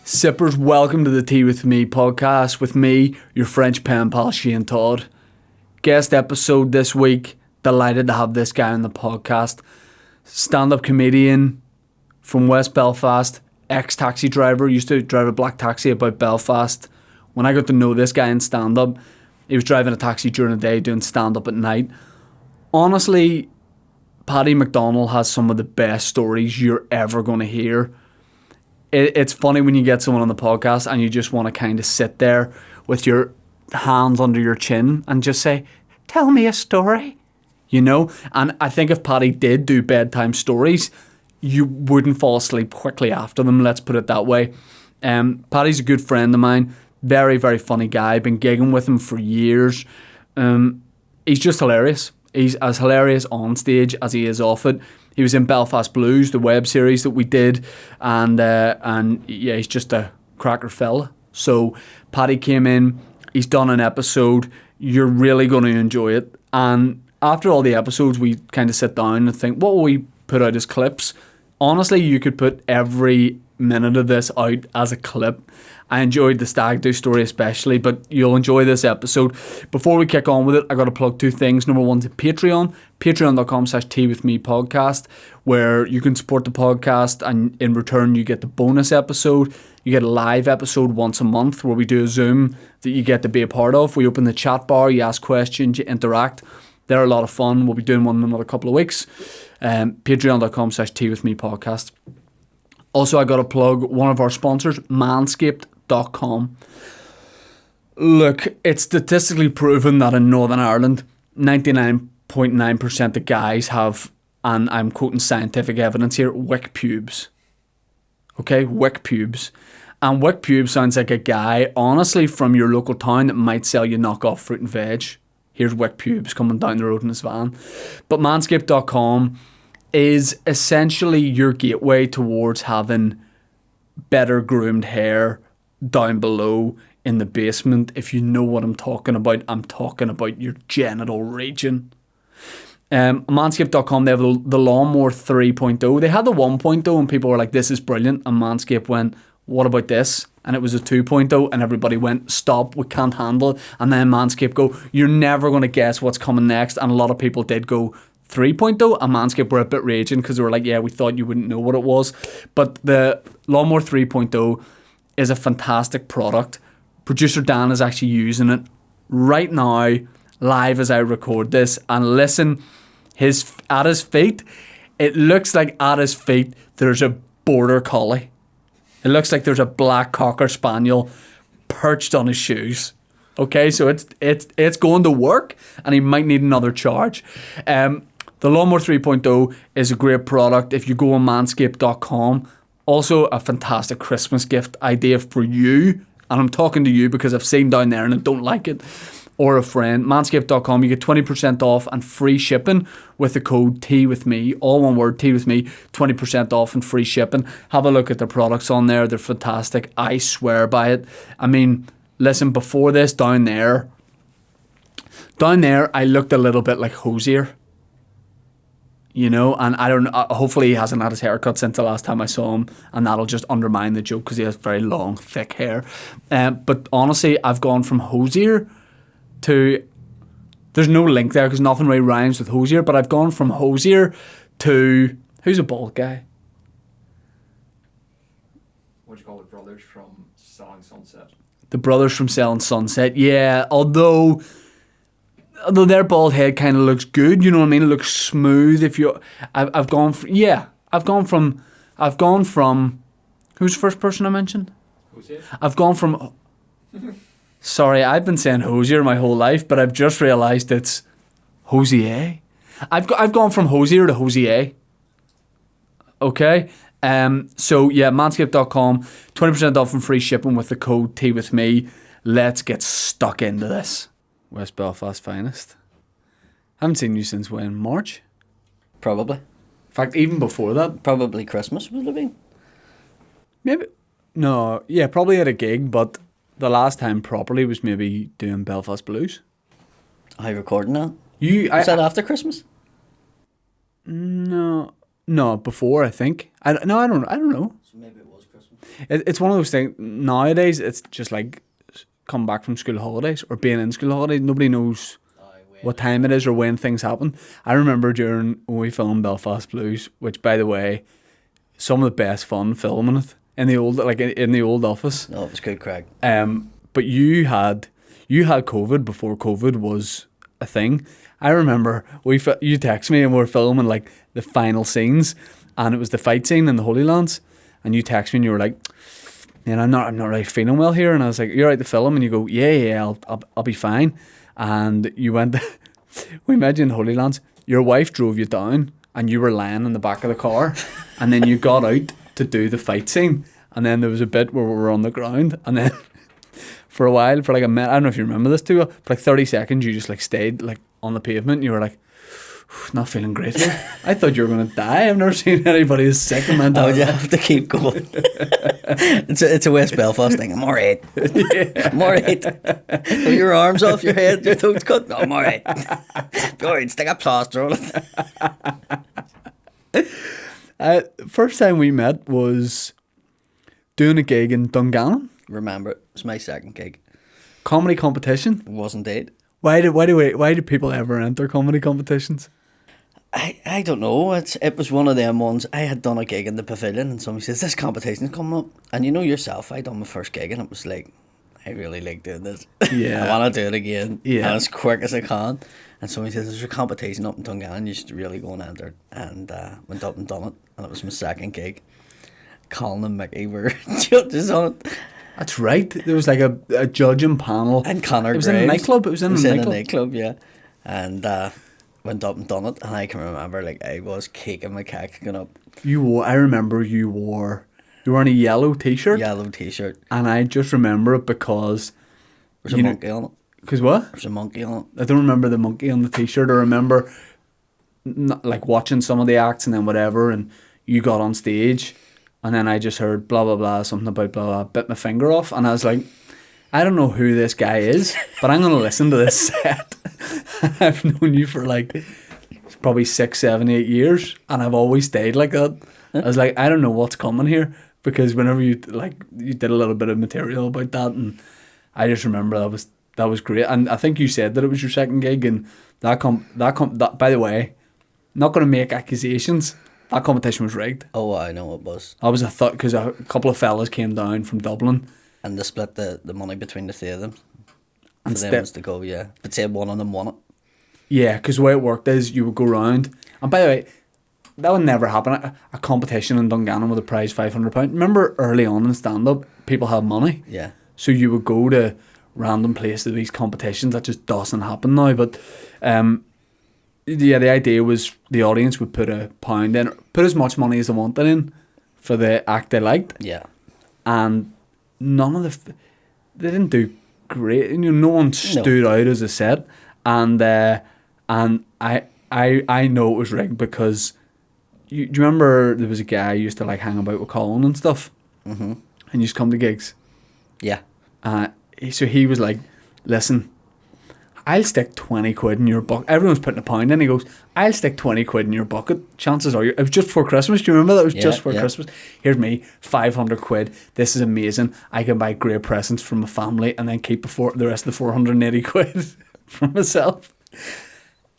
Sippers, welcome to the Tea With Me podcast with me, your French pen pal Shane Todd. Guest episode this week, delighted to have this guy on the podcast. Stand-up comedian from West Belfast, ex-taxi driver, used to drive a black taxi about Belfast. When I got to know this guy in stand-up, he was driving a taxi during the day, doing stand-up at night. Honestly, Paddy McDonnell has some of the best stories you're ever going to hear. It's funny when you get someone on the podcast and you just want to kind of sit there with your hands under your chin and just say, tell me a story, you know? And I think if Paddy did do bedtime stories, you wouldn't fall asleep quickly after them, let's put it that way. Paddy's a good friend of mine, very, very funny guy, been gigging with him for years. He's just hilarious. He's as hilarious on stage as he is off it. He was in Belfast Blues, the web series that we did, and yeah, he's just a cracker fella. So Paddy came in, he's done an episode, you're really going to enjoy it. And after all the episodes, we kind of sit down and think, what will we put out as clips? Honestly, you could put every minute of this out as a clip. I enjoyed the stag do story especially, but you'll enjoy this episode. Before we kick on with it, I got to plug two things. Number one's Patreon, patreon.com/teawithmepodcast, where you can support the podcast and in return you get the bonus episode. You get a live episode once a month where we do a Zoom that you get to be a part of. We open the chat bar, you ask questions, you interact. They're a lot of fun. We'll be doing one in another couple of weeks. Patreon.com/teawithmepodcast. Also, I got to plug one of our sponsors, manscaped.com. Look, it's statistically proven that in Northern Ireland, 99.9% of guys have, and I'm quoting scientific evidence here, wick pubes. Okay, wick pubes. And wick pubes sounds like a guy, honestly, from your local town that might sell you knockoff fruit and veg. Here's wick pubes coming down the road in his van. But manscaped.com is essentially your gateway towards having better groomed hair down below in the basement. If you know what I'm talking about your genital region. Manscaped.com, they have the Lawnmower 3.0. They had the 1.0 and people were like, this is brilliant. And Manscaped went, what about this? And it was a 2.0 and everybody went, stop, we can't handle it. And then Manscaped go, you're never going to guess what's coming next. And a lot of people did go 3.0 and Manscaped were a bit raging because they were like, yeah, we thought you wouldn't know what it was. But the Lawnmower 3.0 is a fantastic product. Producer Dan is actually using it right now, live as I record this. And listen, at his feet, it looks like at his feet there's a border collie. It looks like there's a black cocker spaniel perched on his shoes. Okay, so it's going to work and he might need another charge. The Lawnmower 3.0 is a great product if you go on manscaped.com. Also a fantastic Christmas gift idea for you. And I'm talking to you because I've seen down there and I don't like it. Or a friend. Manscaped.com, you get 20% off and free shipping with the code TEAWITHME. All one word, TEAWITHME. 20% off and free shipping. Have a look at the products on there. They're fantastic. I swear by it. I mean, listen, before this, down there, I looked a little bit like Hosier. You know, and I don't know, hopefully he hasn't had his haircut since the last time I saw him, and that'll just undermine the joke because he has very long, thick hair. But honestly, I've gone from Hosier to, there's no link there because nothing really rhymes with Hosier, but I've gone from Hosier to, who's a bald guy? What do you call the brothers from Selling Sunset? The brothers from Selling Sunset, yeah, although their bald head kind of looks good, you know what I mean? It looks smooth. I've gone from, who's the first person I mentioned? Hosier? I've gone from, sorry, I've been saying Hosier my whole life, but I've just realised it's Hosier. I've gone from Hosier to Hosier. Okay? So yeah, manscaped.com, 20% off and free shipping with the code TEAWITHME. Let's get stuck into this. West Belfast finest. Haven't seen you since when? March? Probably. In fact, even before that. Probably Christmas would have been. Maybe. No, yeah, probably at a gig, but the last time properly was maybe doing Belfast Blues. Are you recording that? Was that after Christmas? No, before, I think. I don't know. So maybe it was Christmas. It's one of those things. Nowadays, it's just like come back from school holidays or being in school holidays. Nobody knows what time it is or when things happen. I remember during when we filmed Belfast Blues, which by the way, some of the best fun filming it in the old in the old office. No, it was good crack. But you had COVID before COVID was a thing. I remember you text me and we were filming like the final scenes, and it was the fight scene in the Holy Lands, and you text me and you were like, "Man, I'm not really feeling well here," and I was like, "You're right to film," and you go, "Yeah, I'll be fine," and you went. We met you in the Holy Lands. Your wife drove you down, and you were lying in the back of the car, and then you got out to do the fight scene, and then there was a bit where we were on the ground, and then for a while, for like a minute, I don't know if you remember this too, for like 30 seconds, you just like stayed like on the pavement, and you were like, not feeling great here. I thought you were going to die. I've never seen anybody as sick and mental. Oh, you have to keep going. It's a West Belfast thing. I'm alright. Yeah. I'm alright. Your arms off your head, your throat's cut. No, I'm alright. Alright, stick a plaster on it. First time we met was doing a gig in Dungannon. Remember, it was my second gig. Comedy competition. It was indeed. Why do people ever enter comedy competitions? I don't know. It was one of them ones. I had done a gig in the pavilion, and somebody says, "This competition's coming up." And you know yourself, I done my first gig, and it was like, I really like doing this. Yeah. I want to do it again. Yeah. And as quick as I can. And somebody says, "There's a competition up in Dungannon, you should really go and enter it." And went up and done it. And it was my second gig. Colin and Mickey were judges on it. That's right. There was like a judging panel. And Connor It was Graves. in a nightclub. It was in a nightclub, yeah. And went up and done it. And I can remember, like, I was caking my cack going up. I remember you were wearing a yellow t-shirt. Yellow t-shirt. And I just remember it because... There's a monkey on it. Because what? There's a monkey on it. I don't remember the monkey on the t-shirt. I remember like watching some of the acts and then whatever, and you got on stage, and then I just heard blah blah blah, something about blah blah, bit my finger off, and I was like, I don't know who this guy is, but I'm gonna listen to this set. I've known you for like probably 6, 7, 8 years, and I've always stayed like that. I was like, I don't know what's coming here, because whenever you did a little bit of material about that, and I just remember that was great. And I think you said that it was your second gig, and that by the way, not going to make accusations, that competition was rigged. Oh, I know it was. I was a thought, because a couple of fellas came down from Dublin. And they split the money between the three of them. And For them was to go, yeah. But say one of them won it. Yeah, because the way it worked is you would go round. And by the way, that would never happen. A competition in Dungannon with a prize £500. Remember early on in stand-up, people had money. Yeah. So you would go to random places, these competitions. That just doesn't happen now. But yeah, the idea was the audience would put £1 in, put as much money as they wanted in for the act they liked. Yeah. And none of they didn't do great. You know, no one stood out as a set. And I know it was rigged because do you remember there was a guy who used to like hang about with Colin and stuff, Mm-hmm. and used to come to gigs. Yeah. So he was like, "Listen, I'll stick 20 quid in your bucket." Everyone's putting £1 in. He goes, "I'll stick 20 quid in your bucket. Chances are it was just before Christmas. Do you remember that? It was just before Christmas. Here's me, 500 quid. This is amazing. I can buy great presents for my family and then keep the rest of the 480 quid for myself."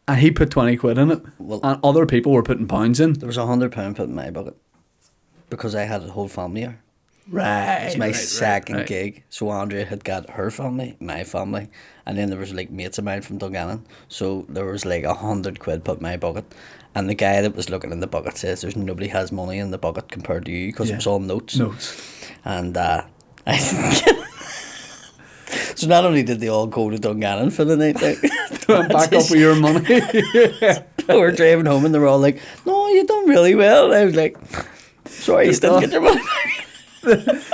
And he put 20 quid in it. Well, and other people were putting pounds in. there was £100 put in my bucket because I had a whole family here. Right. It's my second right. gig. So Andrea had got her family, my family, and then there was like mates of mine from Dungannon. So there was like 100 quid put in my bucket. And the guy that was looking in the bucket says there's nobody has money in the bucket compared to you because it was all notes. And I so not only did they all go to Dungannon for the night, like, Went back up with your money. we were driving home and they were all like, "No, you done really well." And I was like, "Sorry, you didn't get your money back."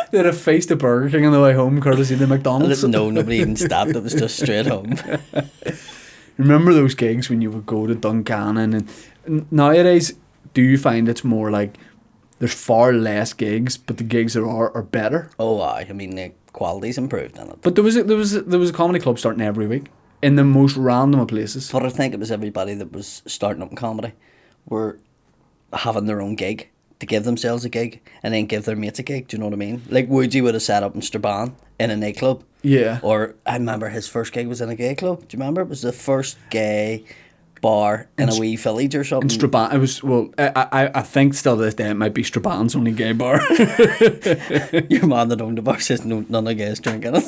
They had a face to Burger King on the way home, courtesy of the McDonald's. No, nobody even stopped. It was just straight home. Remember those gigs when you would go to Dungannon? And nowadays, do you find it's more like there's far less gigs, but the gigs there are better? Oh, I mean, the quality's improved in it. But there was a comedy club starting every week in the most random of places. But I think it was everybody that was starting up in comedy were having their own gig to give themselves a gig and then give their mates a gig. Do you know what I mean? Like Woodsy would have set up in Strabane in a nightclub. Yeah. Or I remember his first gig was in a gay club. Do you remember? It was the first gay bar in a wee village or something. In Strabane, it was, well, I think still to this day it might be Strabane's only gay bar. Your man that owned the bar says no, none of guys drinking it.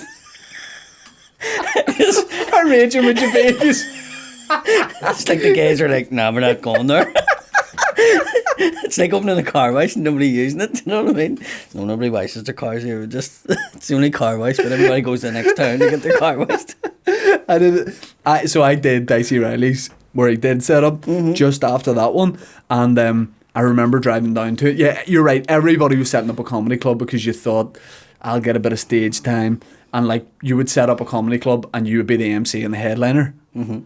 I'm raging with your babies. It's like the guys are like, nah, we're not going there. It's like opening a car wash and nobody using it. Do you know what I mean? No, nobody washes their cars here. It's the only car wash, but everybody goes to the next town to get their car washed. I did Dicey Riley's where he did set up just after that one, and I remember driving down to it. Yeah, you're right. Everybody was setting up a comedy club because you thought, I'll get a bit of stage time, and like you would set up a comedy club and you would be the MC and the headliner.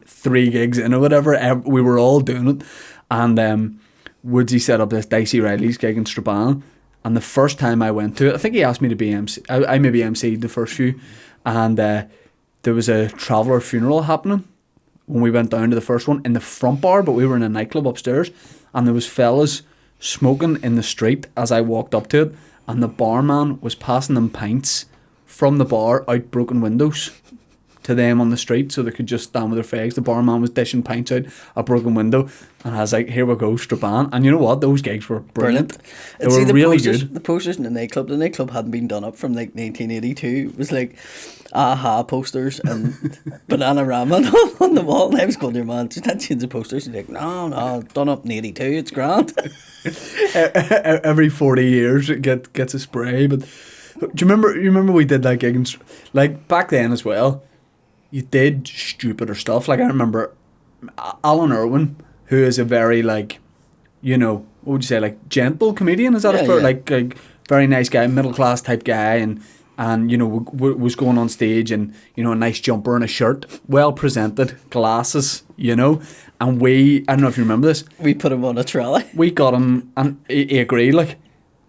3 gigs in or whatever. We were all doing it, and Woodsy set up this Dicey Riley's gig in Strabane, and the first time I went to it, I think he asked me to be MC. I maybe MC'd the first few, and there was a traveller funeral happening when we went down to the first one in the front bar, but we were in a nightclub upstairs, and there was fellas smoking in the street as I walked up to it, and the barman was passing them pints from the bar out broken windows to them on the street so they could just stand with their fags. The barman was dishing pints out a broken window, and I was like, here we go, Strabane. And you know what? Those gigs were brilliant. They were really good. The posters in the nightclub hadn't been done up from like 1982. It was like Aha posters and Banana Ramen on the wall. And I was going to your man, just had change the posters. He's like, no, done up in 82, it's grand. Every 40 years it gets a spray. But do you remember we did that gig like back then as well? You did stupider stuff. Like I remember Alan Irwin, who is a very like, what would you say, like gentle comedian? Is that a fair, yeah. like very nice guy, middle class type guy, and was going on stage and a nice jumper and a shirt, well presented, glasses, and I don't know if you remember this. We put him on a trolley. We got him, and he agreed, like,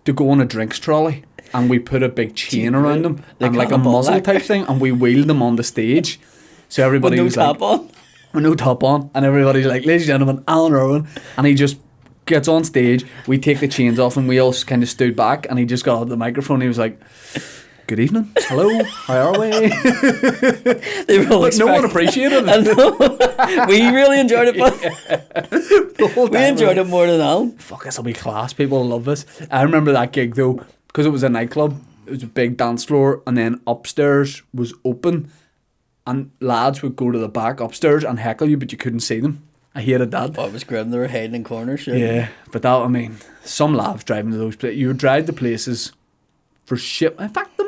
to go on a drinks trolley. And we put a big chain around him and like a muzzle type thing, and we wheeled him on the stage. So everybody was like, with no top on, and everybody's like, ladies and gentlemen, Alan Irwin, and he just gets on stage. We take the chains off, and we all kind of stood back, and he just got out the microphone. And he was like, "Good evening, hello, how are we?" They were all no one appreciated it. We really enjoyed it, but we enjoyed it more than Alan. Fuck, this will be class. People will love this. I remember that gig though, because it was a nightclub. It was a big dance floor, and then upstairs was open, and lads would go to the back upstairs and heckle you, but you couldn't see them. I hated that. Oh, it was grim. They were hiding in corners. Yeah, but that, some lads driving to those places. You would drive to places for shit. In fact, the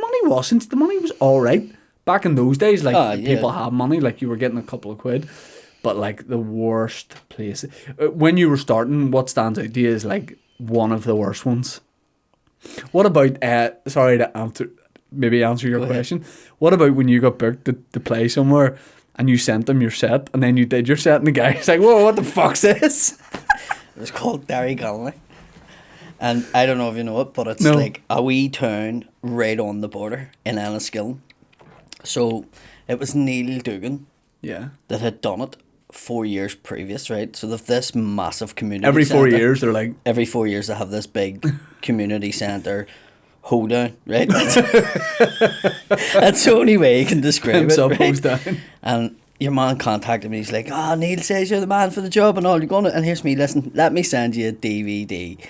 money was alright. Back in those days, people had money, like you were getting a couple of quid. But like the worst places. When you were starting, what stands out to you is like one of the worst ones. What about, sorry to answer your question. What about when you got booked to play somewhere and you sent them your set and then you did your set and the guy's like, whoa, what the fuck's this? It was called Dungannon. And I don't know if you know it, but it's like a wee town right on the border in Enniskillen. So it was Neil Dugan that had done it 4 years previous, right? So they've this massive community Every 4 centre. years, they're like... Every 4 years they have this big community centre hoedown, right? That's the only way you can describe it, right? Down. And your man contacted me, he's like, Neil says you're the man for the job and all, you're going to... And here's me, listen, let me send you a DVD.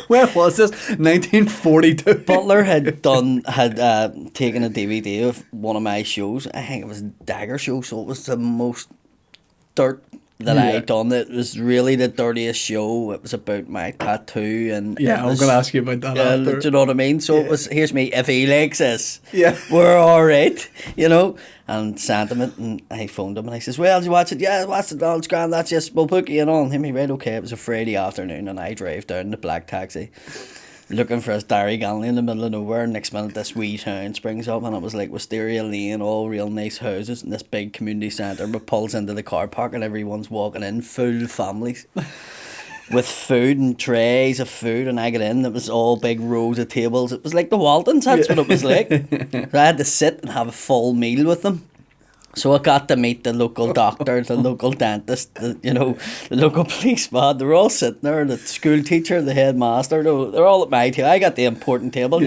Where was this? 1942. Butler had taken a DVD of one of my shows. I think it was a Dagger show, so it was the most dirt that I had done. It was really the dirtiest show. It was about my tattoo, and I'm going to ask you about that after. Do you know what I mean? So it was, here's me, if he likes this, we're alright, and sent him it, and I phoned him and I says, well, did you watch it? Yeah, I watched it, it's grand, that's just, we'll book you in on him. He read, okay. It was a Friday afternoon and I drive down the black taxi looking for his Dungannon in the middle of nowhere, and next minute this wee town springs up, and it was like Wisteria Lane, all real nice houses, and this big community centre, but pulls into the car park and everyone's walking in, full families with food and trays of food, and I get in, it was all big rows of tables. It was like the Waltons, that's what it was like. So I had to sit and have a full meal with them. So I got to meet the local doctor, the local dentist, the local policeman. They were all sitting there, the school teacher, the headmaster, they're all at my table. I got the important table,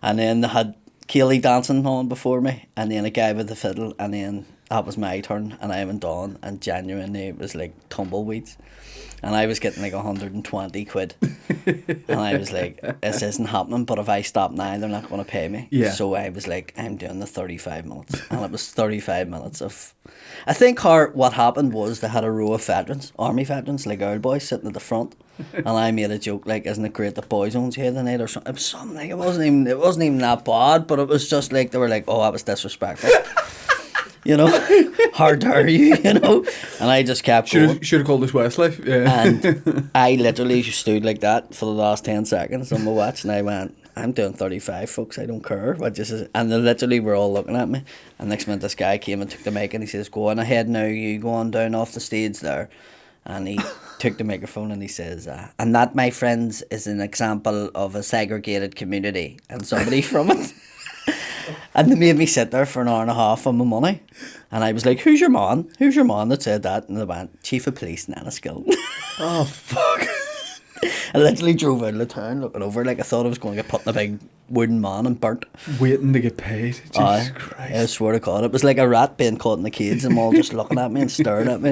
And then they had Kaylee dancing on before me, and then a guy with the fiddle, and then that was my turn, and I went on, and genuinely it was like tumbleweeds. And I was getting like 120 quid. And I was like, this isn't happening, but if I stop now, they're not going to pay me. Yeah. So I was like, I'm doing the 35 minutes. And it was 35 minutes of... I think what happened was they had a row of veterans, army veterans, like old boys, sitting at the front. And I made a joke like, isn't it great that boys owns here tonight or something? It was something like, it wasn't even that bad, but it was just like, they were like, oh, that was disrespectful. How dare you, And I just kept going. Should have called us Westlife. Yeah. And I literally stood like that for the last 10 seconds on my watch, and I went, I'm doing 35, folks, I don't care. And they literally were all looking at me. And next minute this guy came and took the mic, and he says, go on ahead now, you go on down off the stage there. And he took the microphone and he says, and that, my friends, is an example of a segregated community. And somebody from it. And they made me sit there for an hour and a half on my money. And I was like, who's your man? Who's your man that said that? And they went, Chief of Police, Nanaskill. Oh, fuck. I literally drove out of the town looking over like I thought I was going to get put in a big wooden man and burnt. Waiting to get paid. Jesus Christ. I swear to God, it was like a rat being caught in the cage and them all just looking at me and staring at me,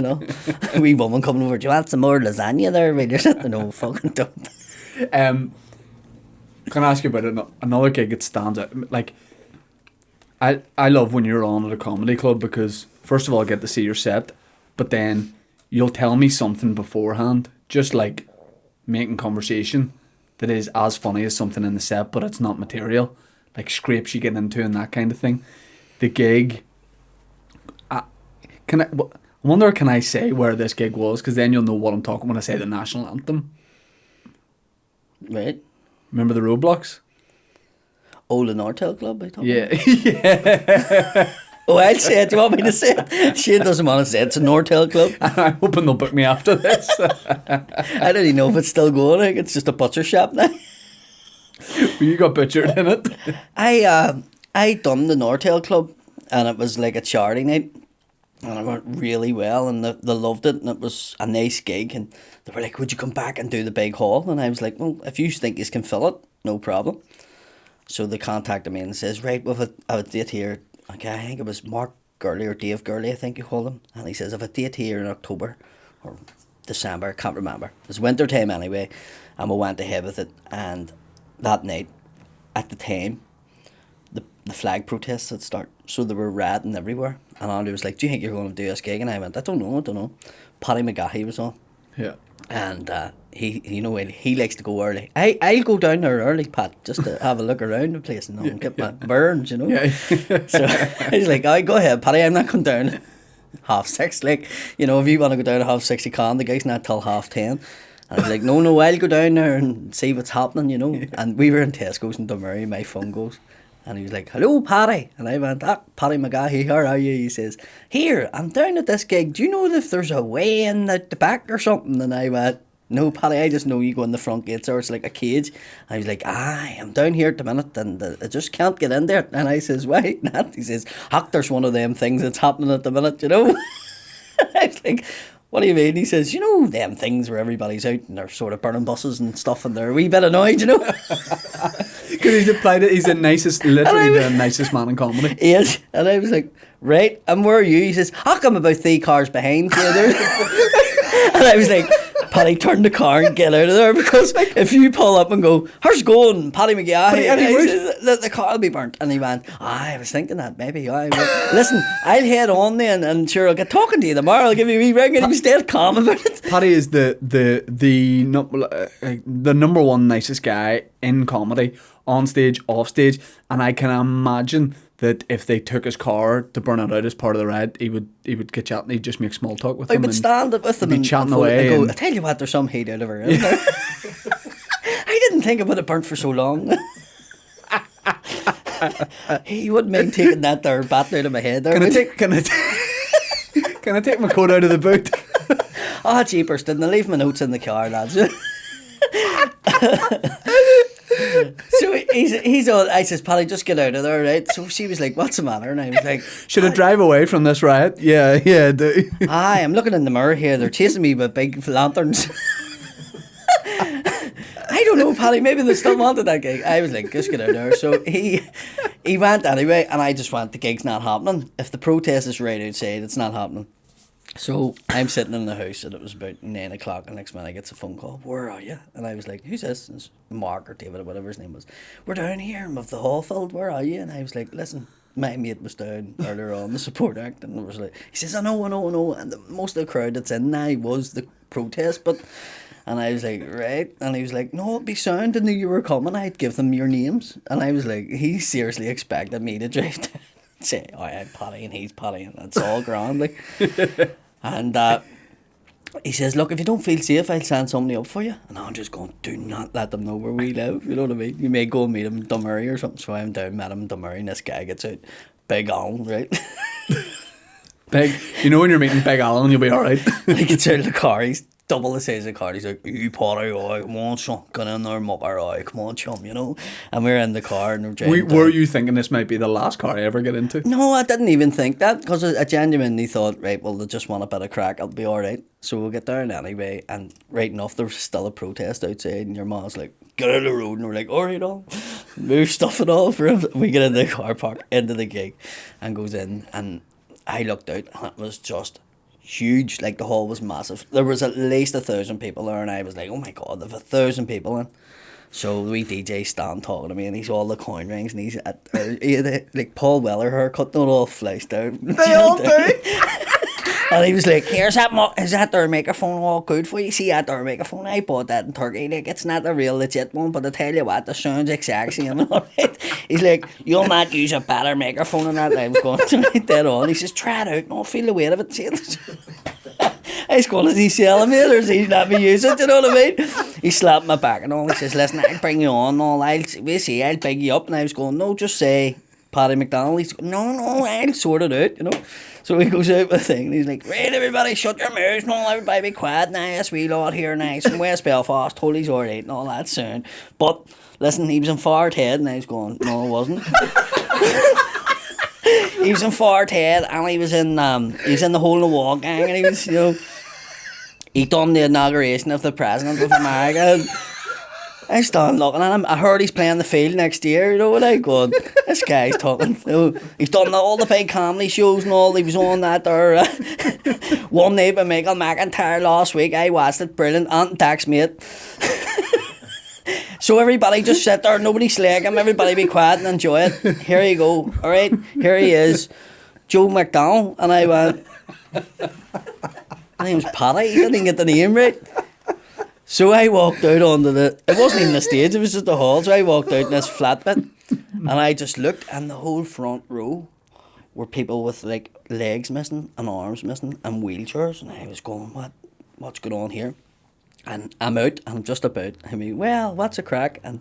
A wee woman coming over, do you want some more lasagna there? While you're sitting, no, fucking don't. Can I ask you about another gig that stands out? Like, I love when you're on at a comedy club because, first of all, I get to see your set, but then you'll tell me something beforehand, just like making conversation that is as funny as something in the set, but it's not material, like scrapes you get into and that kind of thing. The gig, I wonder, can I say where this gig was? Because then you'll know what I'm talking when I say the national anthem. Right. Remember the Roadblocks? Oh, the Nortel Club, I thought. Yeah. Yeah. Oh, I'll say it. Do you want me to say it? Shane doesn't want to say it. It's a Nortel Club. I'm hoping they'll book me after this. I don't even know if it's still going. I think it's just a butcher shop now. You got butchered in it. I done the Nortel Club, and it was like a charity night, and it went really well, and they loved it, and it was a nice gig, and they were like, would you come back and do the big hall? And I was like, well, if you think you can fill it, no problem. So they contacted me and says, right, we've a date here. Okay, I think it was Mark Gurley or Dave Gurley, I think you called him. And he says, I've a date here in October or December, I can't remember. It was winter time anyway, and we went ahead with it. And that night, at the time, the flag protests had started. So they were rioting everywhere. And Andy was like, do you think you're going to do this gig? And I went, I don't know. Paddy McDonnell was on. Yeah. And he likes to go early. I'll go down there early, Pat, just to have a look around the place and get my burns, Yeah. So he's like, all right, go ahead, Paddy, I'm not going down at 6:30. Like, if you want to go down at 6:30, you can. The guy's not till 10:30. And I was like, no, I'll go down there and see what's happening, And we were in Tesco's in Dungannon, my phone goes. And he was like, hello, Paddy. And I went, Paddy McGahey, how are you? He says, here, I'm down at this gig. Do you know if there's a way in at the back or something? And I went, no, Paddy, I just know you go in the front gates or it's like a cage. And he was like, I'm down here at the minute and I just can't get in there. And I says, why not? He says, there's one of them things that's happening at the minute, I was like, what do you mean? He says, them things where everybody's out and they're sort of burning buses and stuff and they're a wee bit annoyed, Because he's the nicest, literally the nicest man in comedy. He is. And I was like, right, and where are you? He says, I'm about 3 cars behind you there. And I was like, Paddy, turn the car and get out of there because if you pull up and go, how's it going, Paddy McGahey? The car will be burnt. And he went, I was thinking that maybe. Listen, I'll head on then and sure I'll get talking to you tomorrow. I'll give you a wee ring. And he was dead calm about it. Paddy is the number one nicest guy in comedy, on stage, off stage, and I can imagine that if they took his car to burn it out as part of the ride, he would get chatting. He'd just make small talk with him. I would stand with him and chatting away. Go, I tell you what, there's some heat out of her. Isn't there? I didn't think it would have burnt for so long. He wouldn't mind taking that there batting out of my head there. Can I take my coat out of the boot? Jeepers, didn't I leave my notes in the car, lads? So he's all. I says, Paddy, just get out of there, right? So she was like, "What's the matter?" And I was like, Should I drive away from this riot? Yeah, do. "Aye, I'm looking in the mirror here. They're chasing me with big lanterns." I don't know, Paddy. Maybe they still wanted that gig. I was like, just get out there. So he went anyway, and I just went, the gig's not happening. If the protest is right outside, it's not happening. So I'm sitting in the house, and it was about 9 o'clock, and next minute I get a phone call. Where are you? And I was like, who's this? And it's Mark or David or whatever his name was. We're down here with the hall filled. Where are you? And I was like, listen, my mate was down earlier on the support act, and it was like, he says, I know. And most of the crowd that's in now was the protest, but... And I was like, right. And he was like, no, it'd be sound. I knew you were coming. I'd give them your names. And I was like, he seriously expected me to drive down and say, oh, I'm Paddy and he's Paddy and it's all grand. Like. And he says, look, if you don't feel safe, I'll send somebody up for you. And I'm just going, do not let them know where we live. You know what I mean? You may go and meet him in Dunmurry or something. So I'm down, met him in Dunmurry, and this guy gets out. Big Alan, right? Big, you know when you're meeting Big Alan, you'll be alright. He gets out of the car, he's double the size of the car. He's like, you Paddy, come on, son, get in there, mucker, come on, chum, you know. And we're in the car and we're driving. Were you thinking this might be the last car I ever get into? No, I didn't even think that, because I genuinely thought, right, well, they just want a bit of crack, I'll be alright. So we'll get down anyway, and right enough, there was still a protest outside, and your mom's like, get out of the road, and we're like, alright, all, move stuff and all for him. We get in the car park, into the gig, and goes in, and I looked out, and it was just huge. Like, the hall was massive. There was at least 1,000 people there, and I was like, oh my god, there's 1,000 people in. So the wee DJ stand talking to me, and he's all the coin rings, and he's at like Paul Weller haircut, not all fleshed out. They all do. And he was like, here's that, is that their microphone all good for you? See that their microphone? I bought that in Turkey. Like, it's not a real legit one, but I tell you what, the sound's exact same. Alright. He's like, you'll not use a better microphone than that. And I was going to right dead on. He says, try it out. No, feel the weight of it. See it. I was going, is he selling me or is he let me use it? You know what I mean? He slapped my back and all. He says, listen, I'll bring you on. All. I'll big you up. And I was going, no, just say Paddy McDonnell. He's going, no, I'll sort it out, you know. So he goes out with a thing and he's like, right, everybody shut your mouths and all, everybody be quiet now, this wee lot here nice from West Belfast, told he's alright and all that sound. But listen, he was in Fard Head and I was going, no, it wasn't. He was in Fard Head and he was in the Hole in the Wall gang, and he was, you know, he done the inauguration of the President of America. And I stand looking at him. I heard he's playing the field next year, you know what I go, this guy's talking, you know, he's done all the big comedy shows and all. He was on that there One Night by Michael McIntyre last week. I watched it, brilliant, antics, mate. So everybody just sit there, nobody slag him, everybody be quiet and enjoy it. Here you go, alright, here he is, Joe McDonnell. And I went, my name's Paddy, he didn't even get the name right. So I walked out onto it wasn't even the stage, it was just the hall. So I walked out in this flat bit and I just looked, and the whole front row were people with like legs missing and arms missing and wheelchairs. And I was going, what's going on here? And I'm out, and I'm just about, I mean, well, what's a crack? And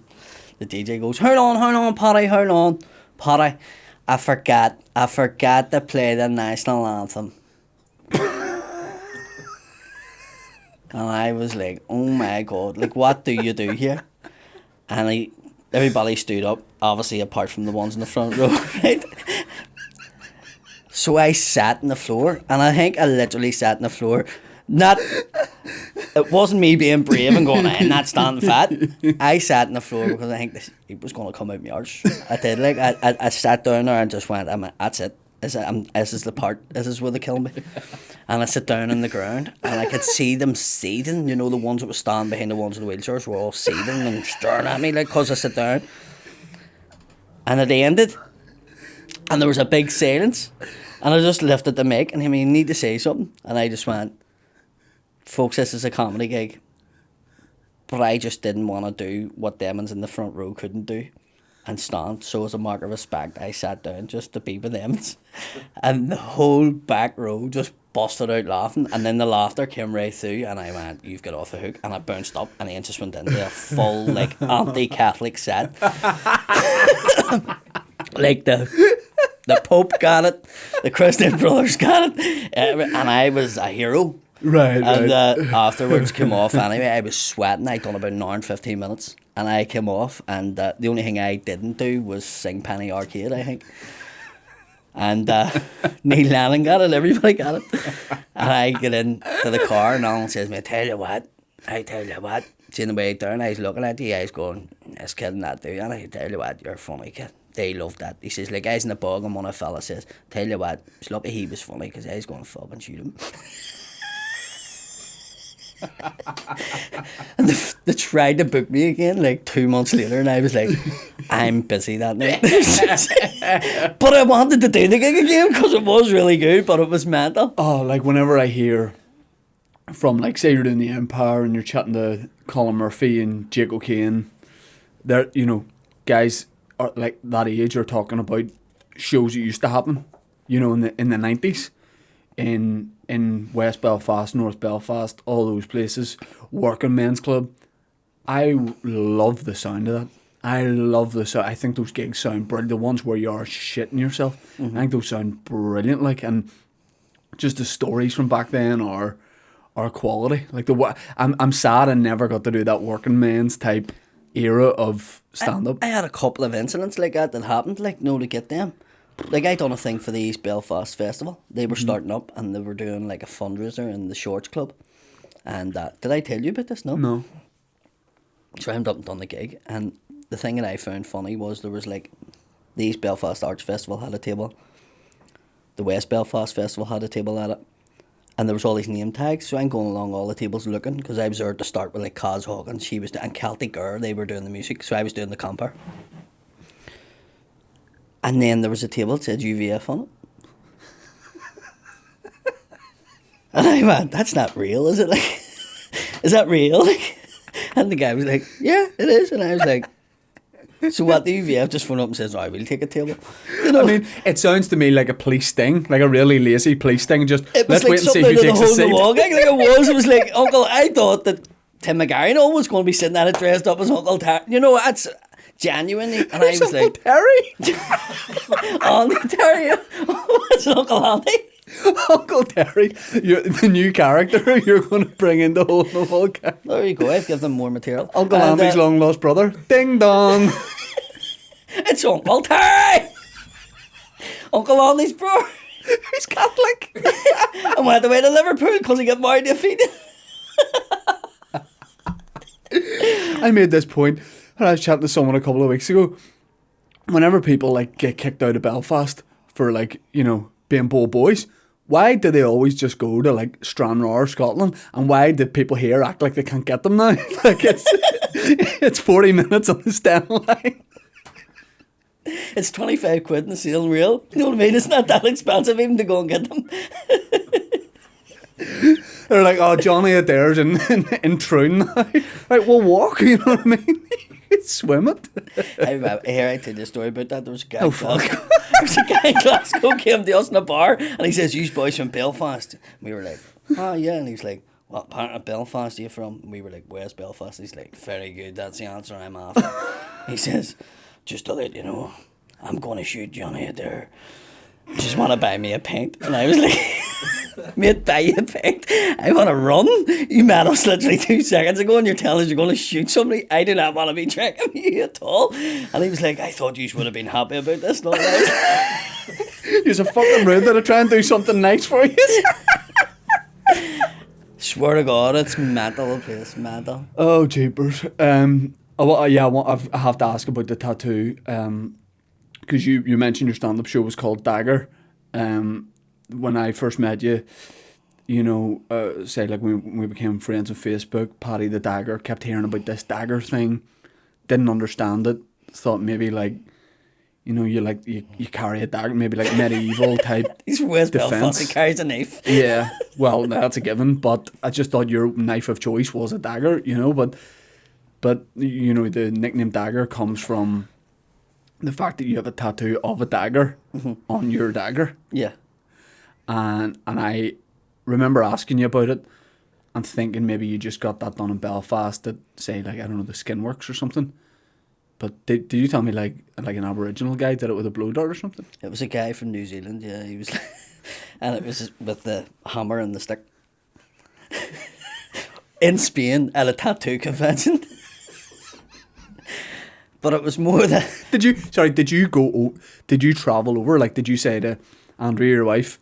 the DJ goes, hold on, Paddy, hold on. Paddy, I forgot to play the national anthem. And I was like, oh my god, like, what do you do here? And everybody stood up, obviously apart from the ones in the front row, right? So I sat on the floor, and I think I literally sat on the floor. It wasn't me being brave and going, I'm not standing fat. I sat on the floor because I think it was going to come out my arse. I did, like, I sat down there and just went, that's it. This is the part, this is where they kill me. And I sat down on the ground, and I could see them seething, you know, the ones that were standing behind the ones in the wheelchairs were all seething and staring at me, like, because I sat down. And it ended, and there was a big silence, and I just lifted the mic, and he you need to say something, and I just went, folks, this is a comedy gig, but I just didn't want to do what Demons in the front row couldn't do and stand. So as a mark of respect, I sat down just to be with them, and the whole back row just busted out laughing, and then the laughter came right through, and I went, you've got off the hook, and I bounced up, and I just went into a full, like, anti-Catholic set. Like the Pope got it, the Christian Brothers got it, and I was a hero. Right. And afterwards came off anyway. I was sweating. I'd done about an hour and 15 minutes. and I came off, and the only thing I didn't do was sing Penny Arcade, I think. And Neil Lennon got it, everybody got it. And I get into the car, and Alan says to me, I tell you what. See, on the way down, I was looking at the guys going, this kid and that dude, and I tell you what, you're a funny kid. They loved that. He says, like, guys in the bog, and one of the fellas says, tell you what, it's lucky he was funny, because I was going to fucking shoot him. And they tried to book me again like 2 months later, and I was like, I'm busy that night. But I wanted to do the gig again because it was really good, but it was mental. Oh, like whenever I hear from, like, say you're doing the Empire and you're chatting to Colin Murphy and Jake O'Kane, they're, you know, guys are like that age are talking about shows that used to happen, you know, in the 90s in West Belfast, North Belfast, all those places, working men's club. I love the sound of that. I love the sound. I think those gigs sound brilliant. The ones where you are shitting yourself, I think those sound brilliant. Like, and just the stories from back then are quality. Like, I'm sad I never got to do that working men's type era of stand up. I had a couple of incidents like that happened, like, no, to get them. Like, I done a thing for the East Belfast Festival. They were starting up, and they were doing like a fundraiser in the Shorts Club. And did I tell you about this? No. So I went up and done the gig, and the thing that I found funny was there was like the East Belfast Arts Festival had a table, the West Belfast Festival had a table at it, and there was all these name tags. So I'm going along all the tables looking, because I was there to start with like Cos Hawkins, she was, and Celtic Girl, they were doing the music, so I was doing the compere. And then there was a table that said UVF on it. And I went, that's not real, is it? Like, is that real? Like, and the guy was like, yeah, it is. And I was like, so what, the UVF just phone up and says, we'll take a table. You know? I mean, it sounds to me like a police sting, like a really lazy police sting. Just it was let's like wait and see something who out of takes the a hole in seat. the wall gag. Like it was like, Uncle, I thought that Tim McGarry was going to be sitting at it dressed up as Uncle Terry. You know, that's genuinely. And I was Uncle like, Terry? Andy Terry? It's Uncle Andy. Uncle Terry, you're the new character you're going to bring in the hole in the wall guy. There you go, I've given them more material. Uncle Andy's long lost brother. Ding dong. It's Uncle Terry! Uncle Andy's brother. He's Catholic. And went away to Liverpool because he got married to a female. I made this point, and I was chatting to someone a couple of weeks ago. Whenever people like get kicked out of Belfast for, like, you know, being bold boys, why do they always just go to like Stranraer, Scotland? And why did people here act like they can't get them now? Like it's 40 minutes on the stand line. It's 25 quid in the sale reel. You know what I mean? It's not that expensive even to go and get them. They're like, oh, Johnny Adair's in Troon now. Like, we'll walk, you know what I mean? Swim it. I remember, here, I tell you a story about that. There was a guy there was a guy in Glasgow came to us in a bar, and he says, you boys from Belfast. And we were like, oh yeah. And he's like, what part of Belfast are you from? And we were like, West Belfast. He's like, very good, that's the answer I'm after. He says, just to let you know, I'm going to shoot Johnny Adair. Just want to buy me a pint. And I was like, mate, buy you a pint? I want to run. You met us literally 2 seconds ago, and you're telling us you're going to shoot somebody. I do not want to be drinking you at all. And he was like, I thought you would have been happy about this. Not You're so fucking rude that I try and do something nice for you. Swear to God, it's mental, the place, mental. Oh, jeepers. I have to ask about the tattoo. Because you mentioned your stand-up show was called Dagger. When I first met you, you know, say like when we became friends on Facebook, Paddy the Dagger, kept hearing about this dagger thing, didn't understand it, thought maybe like, you know, you carry a dagger, maybe like medieval type. He's from West defense. Belfast, he carries a knife. Yeah, well, that's a given, but I just thought your knife of choice was a dagger, you know, but you know, the nickname Dagger comes from the fact that you have a tattoo of a dagger on your dagger. Yeah. And I remember asking you about it and thinking maybe you just got that done in Belfast at, say, like, I don't know, the Skinworks or something. But did you tell me like an Aboriginal guy did it with a blow dart or something? It was a guy from New Zealand, yeah. He was, and it was with the hammer and the stick. In Spain at a tattoo convention. But it was more that... Did you travel over? Like, did you say to Andrea, your wife,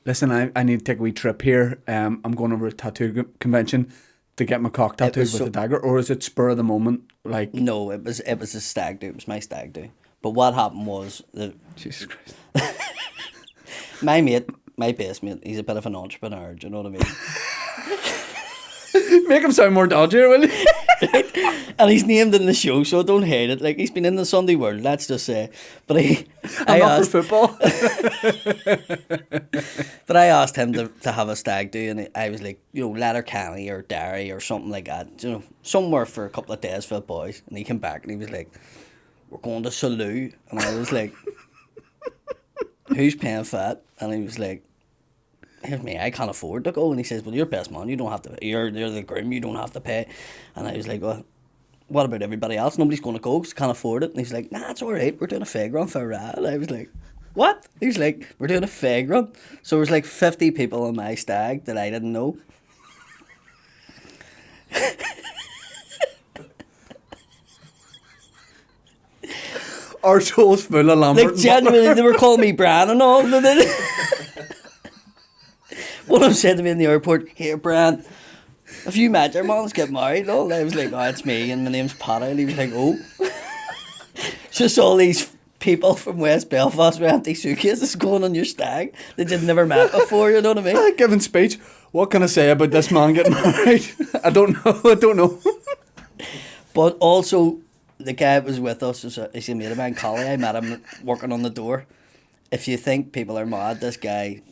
listen, I need to take a wee trip here. I'm going over a tattoo convention to get my cock tattooed with a dagger, or is it spur of the moment? Like, no, it was a stag do. It was my stag do. But what happened was that Jesus Christ. my best mate, he's a bit of an entrepreneur. Do you know what I mean? Make him sound more dodgier, will you? And he's named in the show, so don't hate it. Like, he's been in the Sunday World, let's just say. But I'm not for football. But I asked him to have a stag do, and I was like, Letterkenny or Derry or something like that, somewhere for a couple of days for the boys. And he came back and he was like, we're going to Salou. And I was like, who's paying for that? And he was like, here's me, I can't afford to go. And he says, well, you're best man, you don't have to, you're the groom, you don't have to pay. And I was like, well, what about everybody else? Nobody's going to go because can't afford it. And he's like, nah, it's all right, we're doing a fag run for a ride. And I was like, what? He's like, we're doing a fag run. So there was like 50 people on my stag that I didn't know. Our show's full of Lambert. Like, genuinely, they were calling me Bran and all. One of them said to me in the airport, here, Bran, have you met your moms get married? And all. I was like, oh, it's me, and my name's Paddy. And he was like, oh. Just all these people from West Belfast with empty suitcases going on your stag that you'd never met before, you know what I mean? Giving speech. What can I say about this man getting married? I don't know. But also, the guy that was with us is a mate of mine, Collie. I met him working on the door. If you think people are mad, this guy,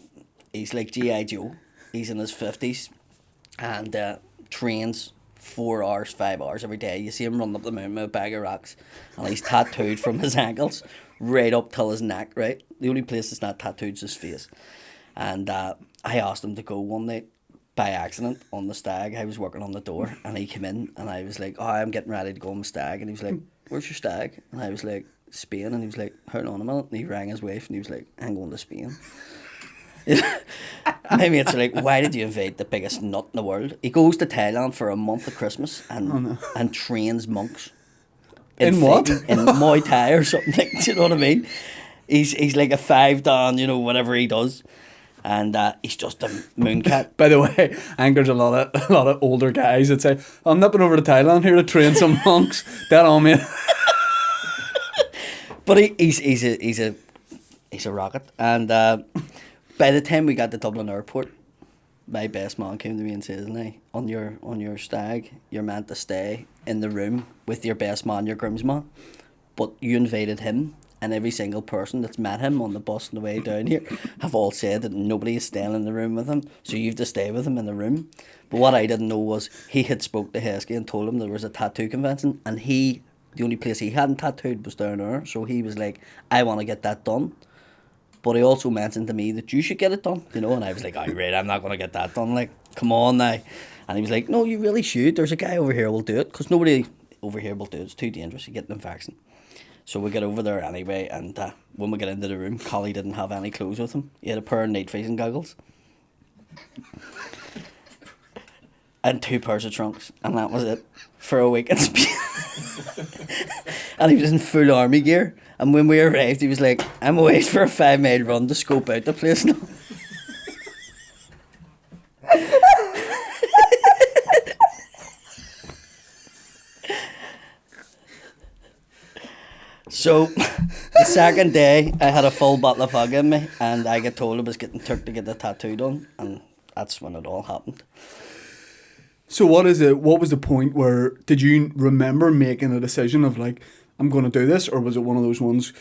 he's like G.I. Joe. He's in his 50s and trains 4 hours, 5 hours every day. You see him running up the mountain with a bag of rocks, and he's tattooed from his ankles right up till his neck, right? The only place that's not tattooed is his face. And I asked him to go one night by accident on the stag. I was working on the door and he came in and I was like, oh, I'm getting ready to go on my stag. And he was like, where's your stag? And I was like, Spain. And he was like, hold on a minute. And he rang his wife and he was like, I'm going to Spain. My mates are like, why did you invade the biggest nut in the world? He goes to Thailand for a month of Christmas and trains monks. In what? In Muay Thai or something. Like, do you know what I mean? He's like a 5 dan, whatever he does. And he's just a mooncat. By the way, I think there's a lot of older guys that say, I'm nipping over to Thailand here to train some monks. That on me. But he's a rocket. And by the time we got to Dublin Airport, my best man came to me and says, "Nay, on your stag, you're meant to stay in the room with your best man, your groomsman, but you invaded him." And every single person that's met him on the bus on the way down here have all said that nobody is staying in the room with him, so you have to stay with him in the room. But what I didn't know was he had spoke to Heskey and told him there was a tattoo convention, and the only place he hadn't tattooed was down there, so he was like, I want to get that done. But he also mentioned to me that you should get it done, and I was like, oh, right, I'm not going to get that done, like, come on now. And he was like, no, you really should, there's a guy over here who will do it, because nobody over here will do it, it's too dangerous, you get an infection. So we get over there anyway, and when we get into the room, Collie didn't have any clothes with him. He had a pair of night vision goggles and 2 pairs of trunks, and that was it for a week in Spain. And he was in full army gear. And when we arrived, he was like, I'm away for a 5-mile run to scope out the place now. So, the second day, I had a full bottle of vodka in me, and I got told I was getting took to get the tattoo done, and that's when it all happened. So what was the point where, did you remember making a decision of like, I'm going to do this, or was it one of those ones,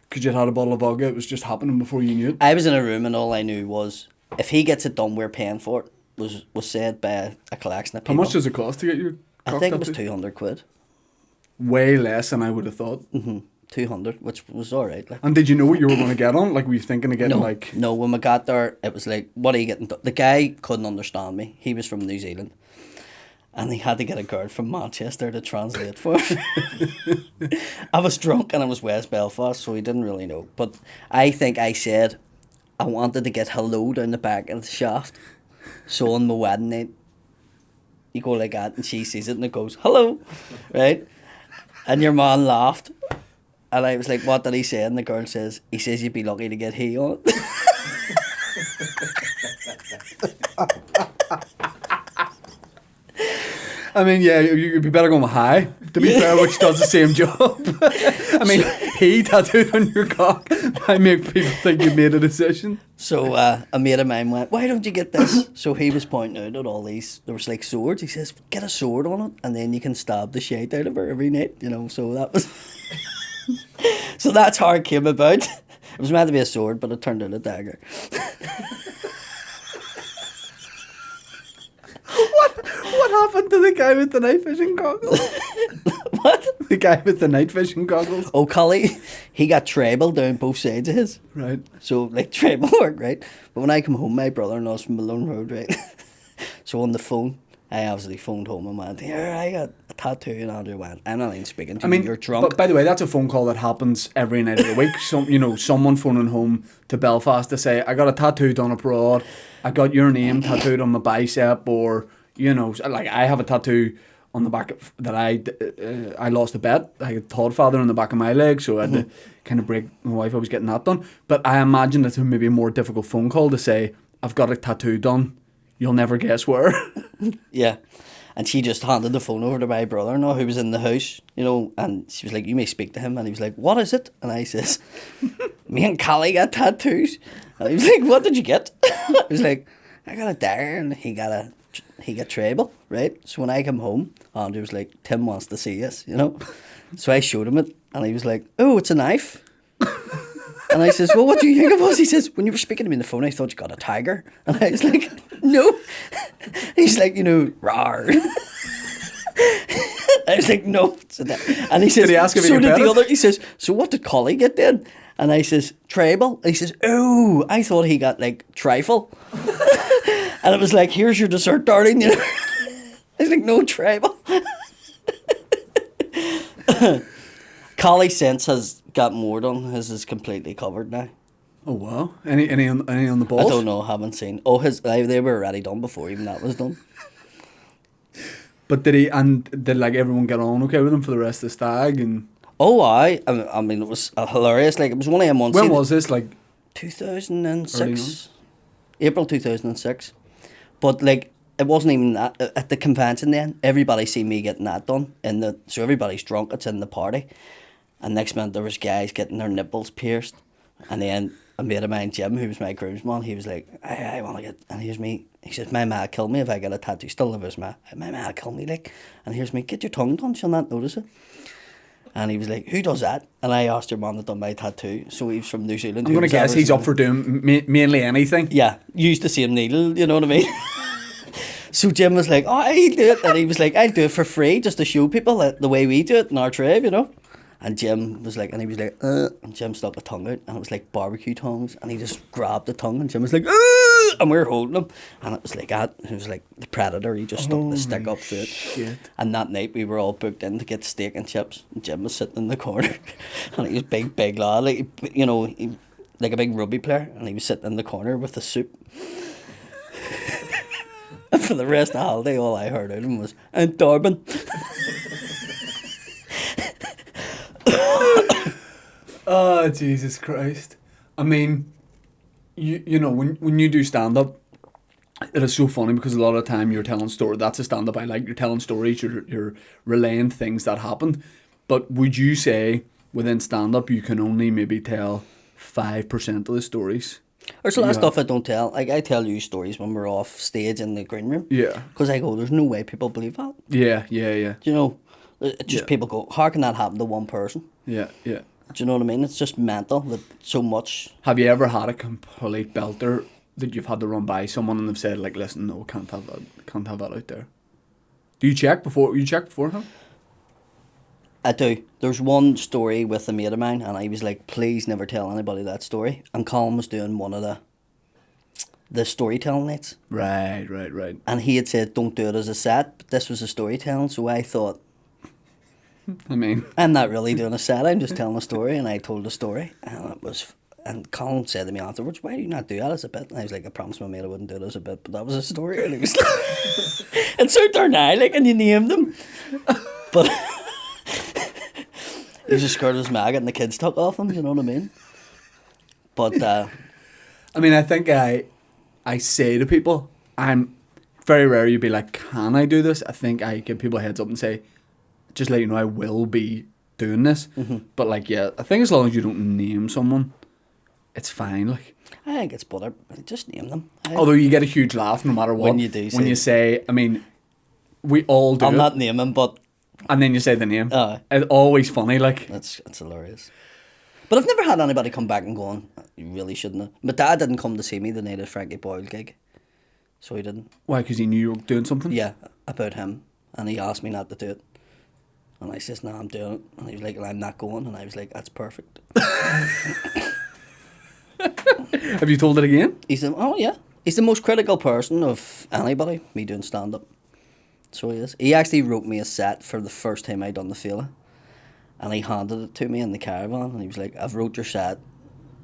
because you'd had a bottle of vodka, it was just happening before you knew it? I was in a room and all I knew was, if he gets it done, we're paying for it, was said by a collection of people. How much does it cost to get your I think it was 200 quid. Way less than I would have thought. 200, which was alright. Like. And did you know what you were going to get on? Like, were you thinking of getting No, when we got there, it was like, what are you getting done? The guy couldn't understand me. He was from New Zealand. And he had to get a girl from Manchester to translate for him. I was drunk and I was West Belfast, so he didn't really know. But I think I said I wanted to get hello down the back of the shaft. So on my wedding night, you go like that and she sees it and it goes, hello, right? And your man laughed. And I was like, what did he say? And the girl says, he says you'd be lucky to get he on it. I mean, yeah, you'd be better going with high, to be fair, which does the same job. I mean, he tattooed on your cock. I make people think you made a decision. So a mate of mine went, why don't you get this? So he was pointing out at all these, there was like swords. He says, get a sword on it and then you can stab the shit out of her every night, you know. So that was... So that's how it came about. It was meant to be a sword, but it turned out a dagger. What happened to the guy with the night vision goggles? What? The guy with the night vision goggles? Oh, Collie, he got treble down both sides of his. Right. So, like, treble work, right? But when I come home, my brother-in-law's from Malone Road, right? So on the phone, I obviously phoned home and went, here, I got a tattoo. And Andrew went, I'm not even speaking to you, you're drunk. But by the way, that's a phone call that happens every night of the week. Someone phoning home to Belfast to say, I got a tattoo done abroad. I got your name tattooed on my bicep, or, like I have a tattoo on the back that I lost a bet. I had Todd Father on the back of my leg, so I had to kind of break my wife. I was getting that done. But I imagine it's maybe a more difficult phone call to say, I've got a tattoo done. You'll never guess where. Yeah. And she just handed the phone over to my brother-in-law who was in the house, and she was like, you may speak to him. And he was like, what is it? And I says, me and Callie got tattoos. And he was like, what did you get? I was like, I got a dagger and he got treble, right? So when I come home, Andrew was like, Tim wants to see us, So I showed him it and he was like, oh, it's a knife. And I says, well, what do you think it was? He says, when you were speaking to me on the phone, I thought you got a tiger. And I was like, no. He's like, rawr. I was like, no. And he says, did he ask if so you did bet the it? other. He says, so what did Collie get then? And I says, treble. And he says, oh, I thought he got like trifle. And it was like, here's your dessert, darling. I was like, no, treble. Collie since has got more done. His is completely covered now. Oh wow! Any on the balls? I don't know. Haven't seen. Oh, they were already done before even that was done. But did like everyone get on okay with him for the rest of the stag? And Oh, I mean, it was hilarious. Like, it was one of them ones. when was this? Like 2006, April 2006. But like, it wasn't even that at the convention. Then everybody seen me getting that done, so everybody's drunk. It's in the party, and next minute there was guys getting their nipples pierced, and then a mate of mine, Jim, who was my groomsman, he was like, I want to get, and here's me. He says, my ma kill me if I get a tattoo. Still live with my ma kill me, like. And here's me, get your tongue done, she'll not notice it. And he was like, who does that? And I asked your mum that done my tattoo. So he was from New Zealand. I'm gonna guess he's up for doing mainly anything. Yeah, used the same needle, you know what I mean? So Jim was like, oh, I'll do it. And he was like, I'll do it for free just to show people that the way we do it in our tribe, And Jim was like, and he was like, and Jim stuck a tongue out, and it was like barbecue tongues, and he just grabbed the tongue, and Jim was like, and we were holding him, and it was like that. It was like the Predator. He just stuck the stick up through it. Shit. And that night we were all booked in to get steak and chips, and Jim was sitting in the corner, and he was big lad, like like a big rugby player, and he was sitting in the corner with the soup. And for the rest of the holiday, all I heard out of him was, and Darban. Oh, Jesus Christ. I mean, you know, when you do stand-up, it is so funny because a lot of the time you're telling stories. That's a stand-up I like. You're telling stories, you're relaying things that happened. But would you say within stand-up you can only maybe tell 5% of the stories? There's a lot of stuff I don't tell. Like, I tell you stories when we're off stage in the green room. Yeah. Because I go, there's no way people believe that. Yeah. Do you know? It's just people go, how can that happen to one person? Yeah. Do you know what I mean? It's just mental that so much. Have you ever had a complete belter that you've had to run by someone and they've said, like, listen, no, can't have that out there? Do you check beforehand? I do. There's one story with a mate of mine, and I was like, please never tell anybody that story. And Colin was doing one of the storytelling nights. Right. And he had said, don't do it as a set, but this was a storytelling, so I thought, I mean, I'm not really doing a set, I'm just telling a story, and I told a story, and Colin said to me afterwards, why do you not do that as a bit? And I was like, I promised my mate I wouldn't do it as a bit, but that was a story, and he was like, and so they're now, like, and you named them, but He's just scared of his maggot and the kids took off him, you know what I mean? But, I mean, I think I say to people, I'm very rare you'd be like, can I do this? I think I give people a heads up and say, just let you know I will be doing this. But like, yeah, I think as long as you don't name someone, it's fine. Like, I think it's better. Just name them. although you get a huge laugh no matter what. When you do When you say, I mean, we all do I'll it. not name him, but And then you say the name. Aye. It's always funny, like. that's hilarious. But I've never had anybody come back and going, you really shouldn't have. My dad didn't come to see me the night of Frankie Boyle gig. So he didn't. Why? Because he knew you were doing something? Yeah, about him. And he asked me not to do it. And I says, no, I'm doing it. And he was like, well, I'm not going. And I was like, that's perfect. Have you told it again? He's the most critical person of anybody, me doing stand-up. So he is. He actually wrote me a set for the first time I done the Fela. And he handed it to me in the caravan. And he was like, I've wrote your set.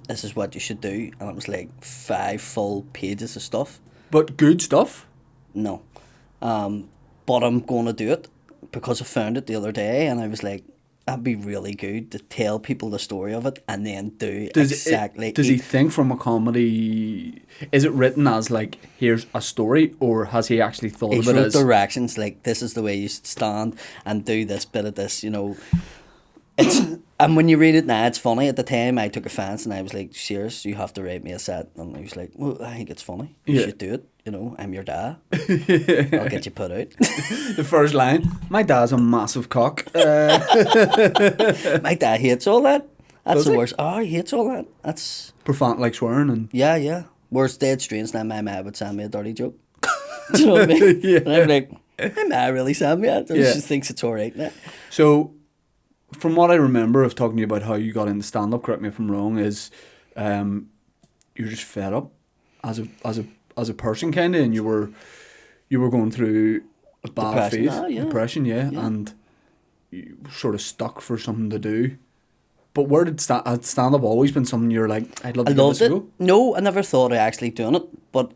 This is what you should do. And it was like 5 full pages of stuff. But good stuff? No. But I'm going to do it because I found it the other day and I was like, that'd be really good to tell people the story of it and then do exactly. Does he think from a comedy? Is it written as like, here's a story, or has he actually thought He's of it wrote as directions like, this is the way you should stand and do this bit of this, you know. It's and when you read it now, it's funny. At the time, I took offence and I was like, serious, you have to write me a set. And he was like, well, I think it's funny. You should do it. You know, I'm your dad. I'll get you put out. the first line? My dad's a massive cock. My dad hates all that. That's Does the he? worst. Oh, he hates all that. That's... Profant like swearing and... Yeah. Whereas dead strange now my ma would send me a dirty joke. Do you know what I mean? Yeah. And I'm like, my ma really sent me that. Yeah. She thinks it's alright now. So, from what I remember of talking to you about how you got into stand-up, correct me if I'm wrong, is you're just fed up as a person, kind of, and you were going through a bad Depression, phase, yeah. depression, yeah, and you were sort of stuck for something to do. But where had stand-up always been something you're like, I'd love to I give loved this it. a go? No, I never thought of actually doing it. But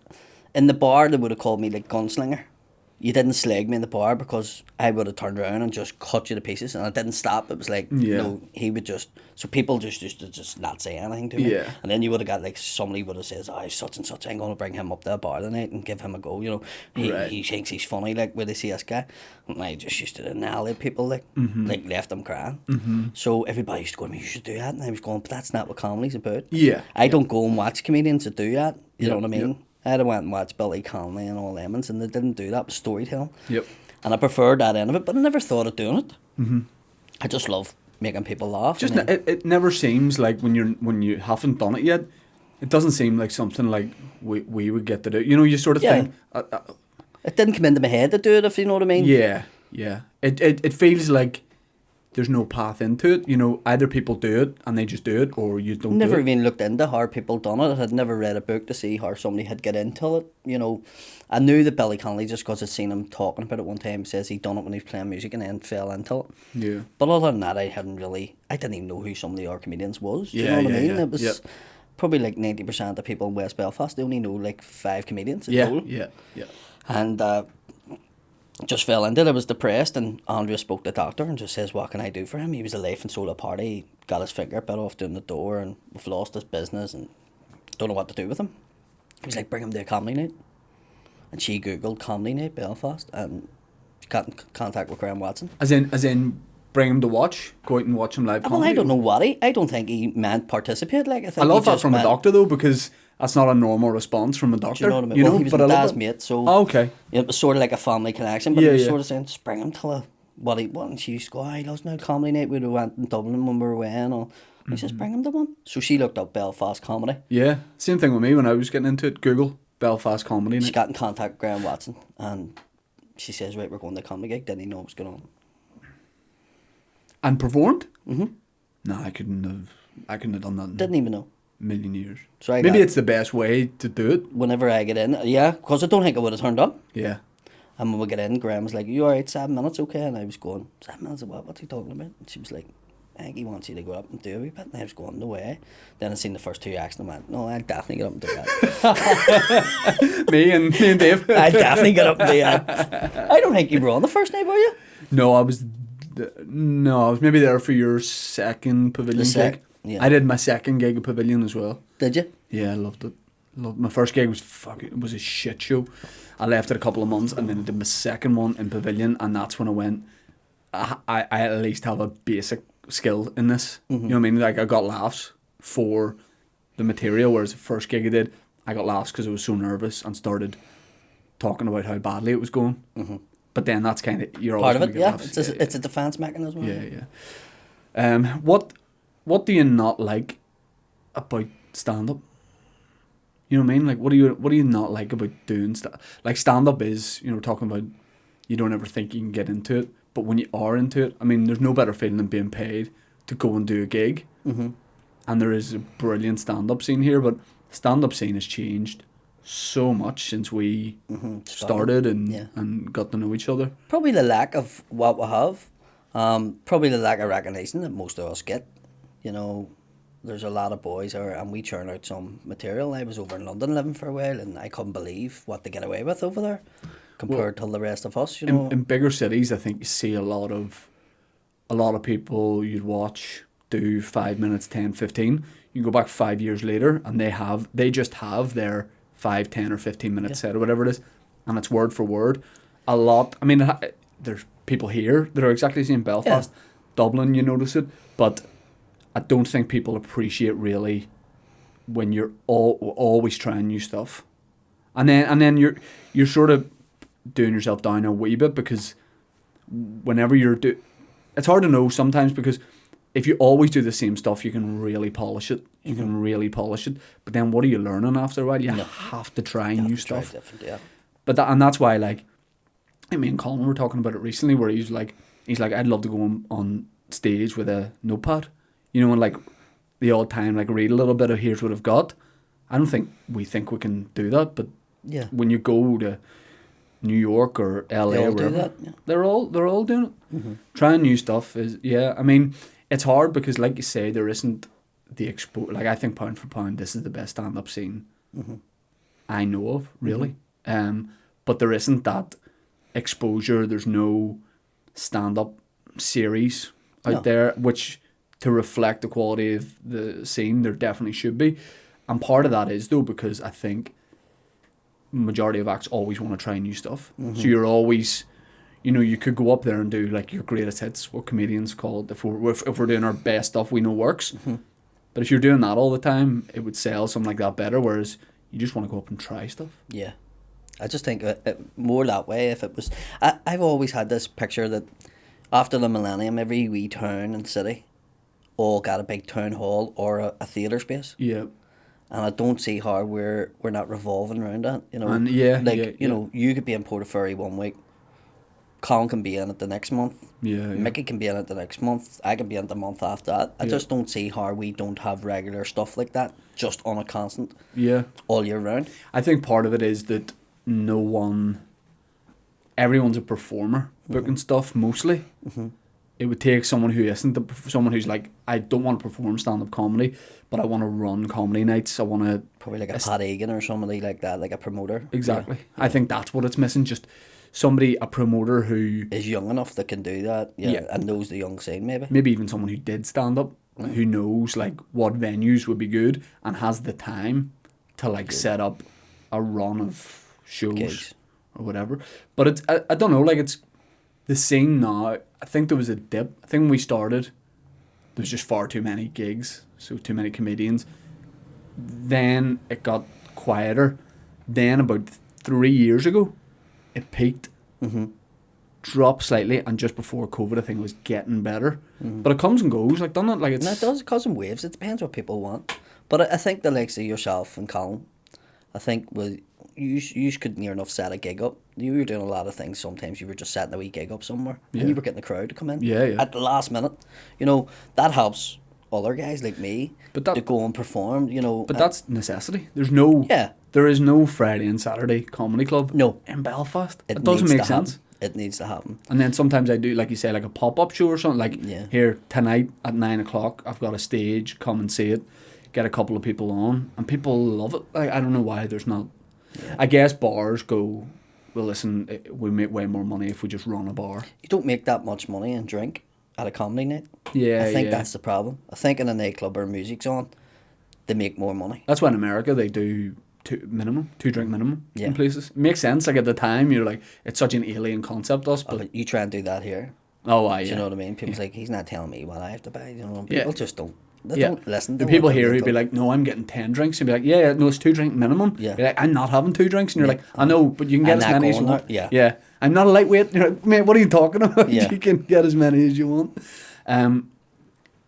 in the bar, they would have called me like gunslinger. You didn't slag me in the bar because I would have turned around and just cut you to pieces, and I didn't stop. It was like, he would just... So people just used to just not say anything to me. Yeah. And then you would have got like, somebody would have said, such and such, I'm going to bring him up to the bar tonight and give him a go, you know. He thinks he's funny, like, when they see this guy. And I just used to annihilate people, like, like left them crying. So everybody used to go to me, you should do that. And I was going, but that's not what comedy's about. Yeah. I don't go and watch comedians that do that, you know what I mean? I'd have went and watched Billy Connolly and all them, and they didn't do that. It was storytelling. Yep. And I preferred that end of it, but I never thought of doing it. I just love making people laugh. Just and then- it never seems like when you haven't done it yet, it doesn't seem like something like we would get to do. You know, you sort of think. It didn't come into my head to do it, if you know what I mean. Yeah. It feels like there's no path into it. You know, either people do it and they just do it, or you don't. Never do it. even looked into how people done it. I had never read a book to see how somebody had get into it. You know, I knew that Billy Connolly just because I'd seen him talking about it one time. Says he'd done it when he was playing music and then fell into it. Yeah. But other than that, I didn't even know who some of the other comedians was. Do you Yeah, know what I yeah, mean? yeah. It was probably like 90% of people in West Belfast, they only know like 5 comedians in total. Yeah. And just fell into it. I was depressed, and Andrea spoke to the doctor and just says, what can I do for him? He was a life and soul of party. He got his finger bit off doing the door, and we've lost his business and don't know what to do with him. He was like, bring him to a comedy night. And she Googled comedy night Belfast and got in contact with Graham Watson. As in, bring him to watch. Go out and watch him live. Well, comedy. I don't know what I don't think he meant participate. Like I think I love he that just from a meant- doctor though, because that's not a normal response from a doctor. Do you know what I mean? Well, he was but my I love dad's it. mate, so Okay. it was sort of like a family connection. But Yeah, he was yeah. sort of saying, just bring him to what he want. And she used to go, he loves no comedy night. We'd have went in Dublin when we were away and all. He says, bring him to one. So she looked up Belfast comedy. Yeah. Same thing with me when I was getting into it. Google Belfast comedy. She night. got in contact with Graham Watson, and she says, right, we're going to a comedy gig. Didn't he know what was going on? And performed? No, I couldn't have done that in Didn't even know. a million years. So I Maybe got- it's the best way to do it. Whenever I get in, yeah, because I don't think I would have turned up. Yeah. And when we get in, Graham was like, you alright, 7 minutes, okay? And I was going, 7 minutes of what? What's he talking about? And she was like, I think he wants you to go up and do a wee bit. And I was going, no way. Then I seen the first 2 acts and I went, no, I'll definitely get up and do that. me and Dave. I'll definitely get up and do that. I don't think you were on the first night, were you? No, I was No, I was maybe there for your second pavilion gig. Yeah. I did my second gig at Pavilion as well. Did you? Yeah, I loved it. My first gig was it was a shit show. I left it a couple of months, and then I did my second one in Pavilion, and that's when I went. I at least have a basic skill in this. You know what I mean? Like I got laughs for the material, whereas the first gig I did, I got laughs because I was so nervous and started talking about how badly it was going. But then that's kind of you're Part always of it, gonna yeah. get laughs. It's a defense mechanism. Yeah. What do you not like about stand up? You know what I mean? Like what do you not like about doing like stand up is, you know, talking about you don't ever think you can get into it, but when you are into it, I mean, there's no better feeling than being paid to go and do a gig. And there is a brilliant stand up scene here, but stand up scene has changed so much since we started and got to know each other. Probably the lack of what we have. Probably the lack of recognition that most of us get. You know, there's a lot of boys and we churn out some material. I was over in London living for a while, and I couldn't believe what they get away with over there compared to the rest of us. You know, in bigger cities, I think you see a lot of people you'd watch do 5 minutes, 10, 15. You go back 5 years later, and they just have their 5, 10, or 15 minute set or whatever it is, and it's word for word. A lot. I mean, there's people here that are exactly the same. Belfast, Dublin, you notice it, but I don't think people appreciate really when you're always trying new stuff, and then you're sort of doing yourself down a wee bit, because whenever it's hard to know sometimes, because if you always do the same stuff, you can really polish it. But then what are you learning after a while? You have to try new stuff. But that's why, like, me and Colin were talking about it recently, where he's like, I'd love to go on stage with a notepad, you know, and like the odd time, like read a little bit of here's what I've got. I don't think we can do that, but when you go to New York or LA or wherever, they're all doing it. Trying new stuff is I mean, it's hard because, like you say, there isn't the like I think pound for pound, this is the best stand up scene I know of, really. But there isn't that exposure. There's no stand up series out there which to reflect the quality of the scene. There definitely should be, and part of that is though because I think majority of acts always want to try new stuff. So you're always, you know, you could go up there and do like your greatest hits, what comedians call it, if we're doing our best stuff we know works. But if you're doing that all the time, it would sell something like that better, whereas you just want to go up and try stuff. Yeah, I just think more that way. If it was, I've always had this picture that after the millennium, every wee town and city all got a big town hall or a theatre space. Yeah. And I don't see how we're not revolving around that, you know. And you know, you could be in Portaferry 1 week, Colin can be in it the next month, Mickey can be in it the next month, I can be in the month after that. I just don't see how we don't have regular stuff like that just on a constant all year round. I think part of it is that everyone's a performer booking stuff mostly. It would take someone who isn't someone who's like, I don't want to perform stand-up comedy, but I want to run comedy nights. I want to probably like a Pat Egan or somebody like that, like a promoter. Exactly. Yeah. I think that's what it's missing. Just a promoter who is young enough that can do that. And knows the young scene maybe. Maybe even someone who did stand up, who knows like what venues would be good and has the time to like set up a run of shows gigs or whatever. But it's I don't know, like it's the scene now. I think there was a dip. I think when we started, there was just far too many gigs, so too many comedians. Then it got quieter. Then about 3 years ago, it peaked, dropped slightly, and just before COVID, I think it was getting better. But it comes and goes, like, doesn't it? Like it does. It comes in waves. It depends what people want. But I think the likes of yourself and Colin, I think you could near enough set a gig up. You were doing a lot of things. Sometimes you were just setting a wee gig up somewhere, and you were getting the crowd to come in at the last minute. You know, that helps other guys like me to go and perform. You know, but that's necessity. There is no Friday and Saturday comedy club. No, in Belfast, it doesn't make sense. It needs to happen. And then sometimes I do, like you say, like a pop-up show or something. Like here tonight at 9 o'clock, I've got a stage. Come and see it. Get a couple of people on, and people love it. Like I don't know why there's not. I guess bars go well, listen, we make way more money if we just run a bar. You don't make that much money in drink at a comedy night. Yeah, I think yeah. that's the problem. I think in a nightclub or music's on, they make more money. That's why in America they do two drink minimum Yeah. in places. It makes sense. Like at the time, you're like, it's such an alien concept to us, Oh, but but you try and do that here. oh, I Do yeah. you know what I mean? People's like, he's not telling me what I have to buy. You know, people just don't. They don't listen to the people what here they who'd be don't. like, no, I'm getting 10 drinks. You'd be like, yeah, no, it's 2 drink minimum. Yeah. Be like, I'm not having 2 drinks. And you're Yeah. like, I know, but you can get I'm as not many as you going want. there. Yeah. Yeah. I'm not a lightweight. You're like, mate, what are you talking about? Yeah. You can get as many as you want.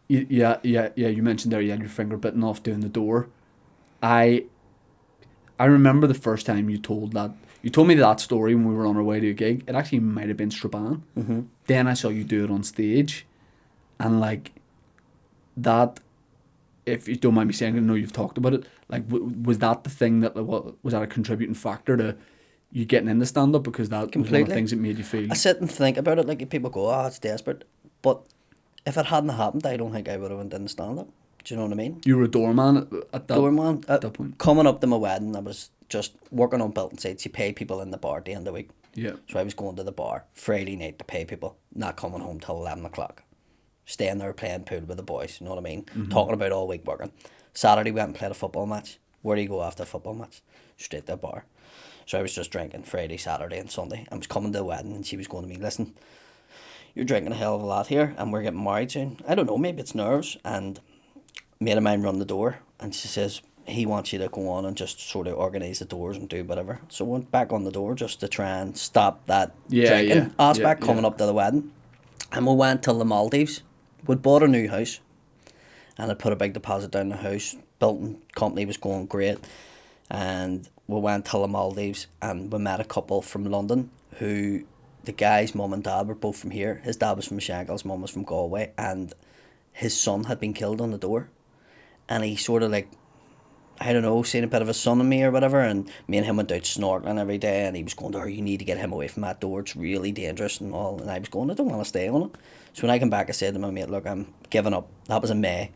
You mentioned there you had your finger bitten off doing the door. I remember the first time you told me that story when we were on our way to a gig. It actually might have been Strabane. Mm-hmm. Then I saw you do it on stage, and like that. If you don't mind me saying, I know you've talked about it. Like, was that the thing that was that a contributing factor to you getting into stand up, because that was one of Completely. the things that made you feel? I sit and think about it. Like, people go, "Oh, it's desperate," but if it hadn't happened, I don't think I would have went in stand up. Do you know what I mean? You were a doorman at that Doorman. at that point. Coming up to my wedding, I was just working on building sites. You pay people in the bar at the end of the week. Yeah. So I was going to the bar Friday night to pay people, not coming home till 11 o'clock. Staying there playing pool with the boys, you know what I mean? Mm-hmm. Talking about all week working. Saturday went and played a football match. Where do you go after a football match? Straight to the bar. So I was just drinking Friday, Saturday and Sunday. I was coming to the wedding and she was going to me, listen, you're drinking a hell of a lot here and we're getting married soon. I don't know, maybe it's nerves. And a mate of mine run the door and she says, he wants you to go on and just sort of organise the doors and do whatever. So I went back on the door just to try and stop that drinking aspect coming up to the wedding. And we went till the Maldives. We'd bought a new house and I'd put a big deposit down the house. Building company was going great. And we went till the Maldives and we met a couple from London who, the guy's mum and dad were both from here. His dad was from Shankill, his mum was from Galway, and his son had been killed on the door. And he sort of like, I don't know, seen a bit of a son in me or whatever, and me and him went out snorkeling every day, and he was going, oh, you need to get him away from that door, it's really dangerous and all. And I was going, I don't want to stay on it. So when I came back, I said to my mate, look, I'm giving up. That was in May.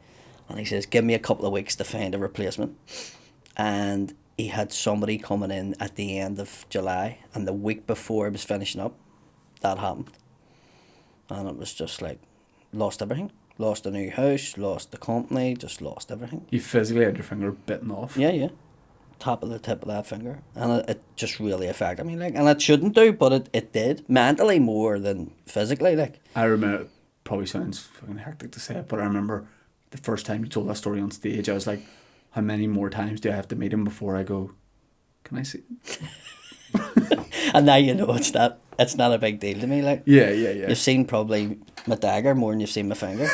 And he says, give me a couple of weeks to find a replacement. And he had somebody coming in at the end of July, and the week before I was finishing up, that happened. And it was just like, lost everything. Lost a new house, lost the company, just lost everything. You physically had your finger bitten off. Yeah. Top of the tip of that finger. And it just really affected me, like, and it shouldn't do, but it did. Mentally more than physically, like. I remember, it probably sounds fucking hectic to say it, but I remember the first time you told that story on stage, I was like, how many more times do I have to meet him before I go, can I see? And now you know it's not a big deal to me, like. Yeah. You've seen probably my dagger more than you've seen my finger.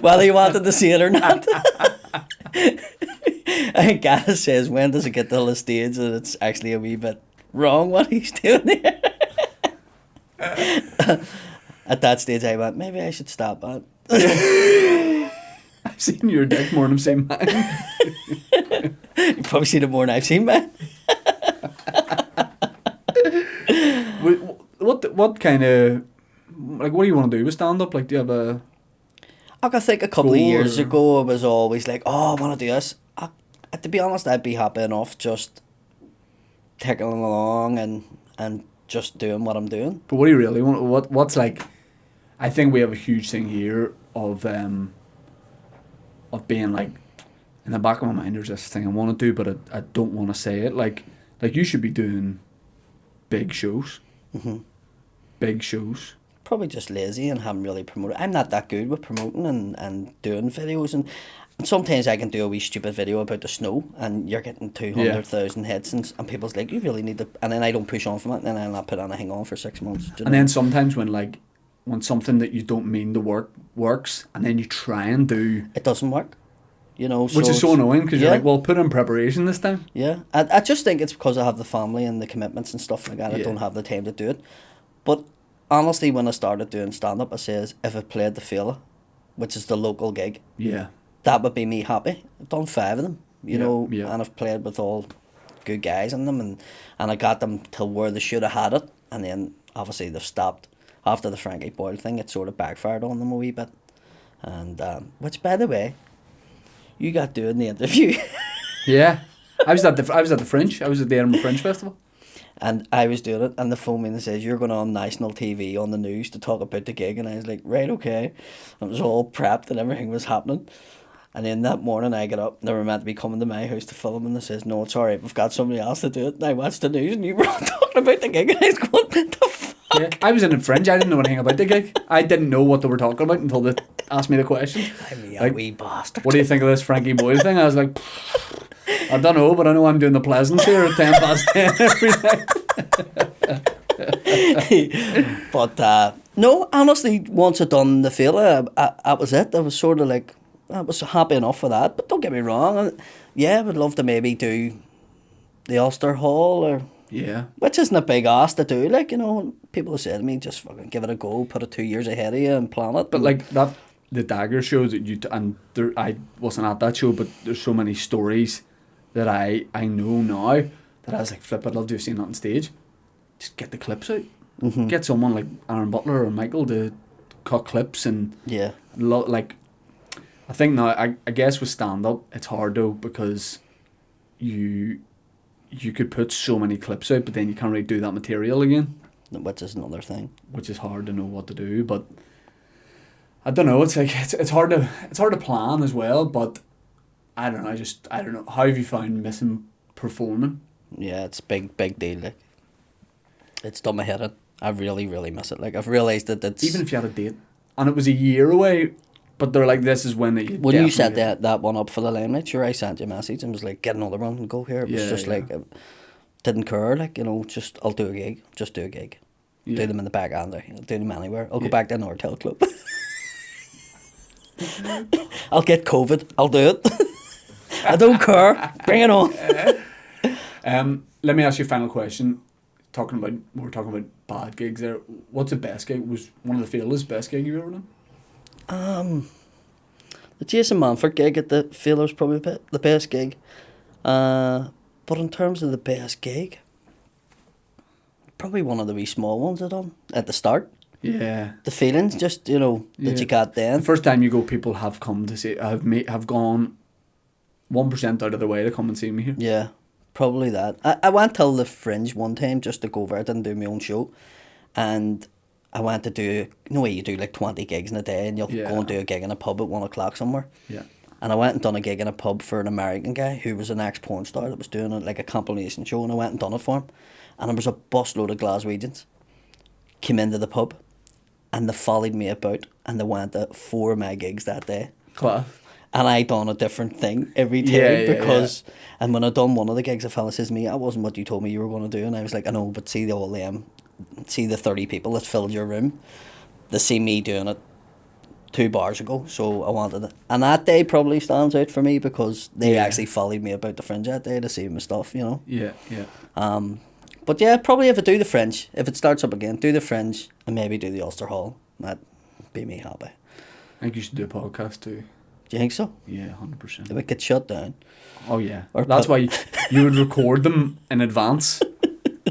Whether you wanted to see it or not. I think Gaz says, when does it get to the stage that it's actually a wee bit wrong what he's doing here? At that stage I went, maybe I should stop that. I've seen your dick more than I've seen mine. You've probably seen it more than I've seen mine. What kind of, like, what do you want to do with stand-up? Like, do you have a... I think a couple of Goal years or- ago I was always like, oh, I want to do this. To be honest, I'd be happy enough just ticking along and just doing what I'm doing. But what do you really want? What's like... I think we have a huge thing here of being like, in the back of my mind there's this thing I want to do, but I don't want to say it. Like you should be doing big shows. Mm-hmm. Big shows. Probably just lazy and haven't really promoted. I'm not that good with promoting and doing videos, and sometimes I can do a wee stupid video about the snow and you're getting 200,000 hits and people's like, you really need to, and then I don't push on from it, and then I'll not put anything on for 6 months. Do you And know? then sometimes when something that you don't mean to works, and then you try and do, It doesn't work, you know. which is so it's- annoying, because you're like, well, put in preparation this time. Yeah, I just think it's because I have the family and the commitments and stuff like that. I Yeah. don't have the time to do it. But honestly, when I started doing stand-up, I says, if I played the Fela, which is the local gig, Yeah. that would be me happy. I've done 5 of them, you Yeah, know, yeah. and I've played with all good guys in them, and I got them to where they should have had it, and then obviously they've stopped. After the Frankie Boyle thing, it sort of backfired on them a wee bit. And, which, by the way, you got doing the interview. Yeah. I was at the Fringe. I was at the Edinburgh Fringe Festival. And I was doing it, and the phone me and says, you're going on national TV on the news to talk about the gig. And I was like, right, okay. I was all prepped and everything was happening. And then that morning I got up, and they were meant to be coming to my house to film, and they says, no, it's all right, we've got somebody else to do it. And I watched the news, and you were all talking about the gig, and I was going, what the fuck? Yeah, I was in the Fringe. I didn't know anything about the gig. I didn't know what they were talking about until they asked me the question. I'm a Like, wee bastard. what do you think of this Frankie Boyle thing? I was like, I don't know, but I know I'm doing the Pleasance here at 10 past 10 every night. But no, honestly, once I done the failure, that was it. I was sort of like, I was happy enough for that. But don't get me wrong, I would love to maybe do the Ulster Hall, or Yeah. which isn't a big ask to do. Like, you know, people have said to me, just fucking give it a go, put it 2 years ahead of you and plan it. But like that, the Dagger show that you, and there, I wasn't at that show, but there's so many stories that I know now that I was like, flip, I'd love to have seen that on stage. Just get the clips out. Mhm. Get someone like Aaron Butler or Michael to cut clips and Yeah. like. I think now, I guess with stand up, it's hard though, because you could put so many clips out, but then you can't really do that material again, Which is another thing. which is hard to know what to do. But I don't know. It's like it's hard to plan as well. But I don't know. I don't know. How have you found missing performing? Yeah, it's big deal. Like, it's done my head in. I really, really miss it. Like, I've realised that it's... Even if you had a date and it was a year away, but they're like, this is when you. When you set definitely- that one up for the limelight, sure, I sent you a message and was like, get another one and go here. It was Yeah, just yeah. like, didn't care, like, you know, just, I'll do a gig. Just do a gig. Yeah. Do them in the back and there. Do them anywhere. I'll Yeah. go back to an hotel club. I'll get COVID. I'll do it. I don't care. Bring it on. Let me ask you a final question. We're talking about bad gigs there. What's the best gig? Was one of the Failures best gig you've ever done? The Jason Manford gig at the Failures probably the best gig. But in terms of the best gig, probably one of the wee small ones I done at the start. Yeah. The feelings, just, you know, that Yeah. you got then. The first time you go, people have come to see. Have gone 1% out of their way to come and see me here. Yeah, probably that. I went till the Fringe one time just to go over. I didn't do my own show. And I went to do, you know, you do like 20 gigs in a day, and you'll Yeah. go and do a gig in a pub at 1 o'clock somewhere. Yeah. And I went and done a gig in a pub for an American guy who was an ex-porn star that was doing like a compilation show, and I went and done it for him. And there was a busload of Glaswegians came into the pub, and they followed me about, and they went to 4 of my gigs that day. Class. And I done a different thing every time Yeah, yeah, because, and when I done one of the gigs, a fella says to me, that wasn't what you told me you were going to do. And I was like, I know, but see all them, see the 30 people that filled your room, they see me doing it 2 bars ago, so I wanted it. And that day probably stands out for me because they Yeah. actually followed me about the Fringe that day to see my stuff, you know. Yeah. Yeah. But yeah, probably if I do the Fringe, if it starts up again, do the Fringe and maybe do the Ulster Hall. That'd be me happy. I think you should do a podcast too. Do you think so? Yeah, 100%. If it gets shut down. Oh yeah. Or That's put- why you would record them in advance,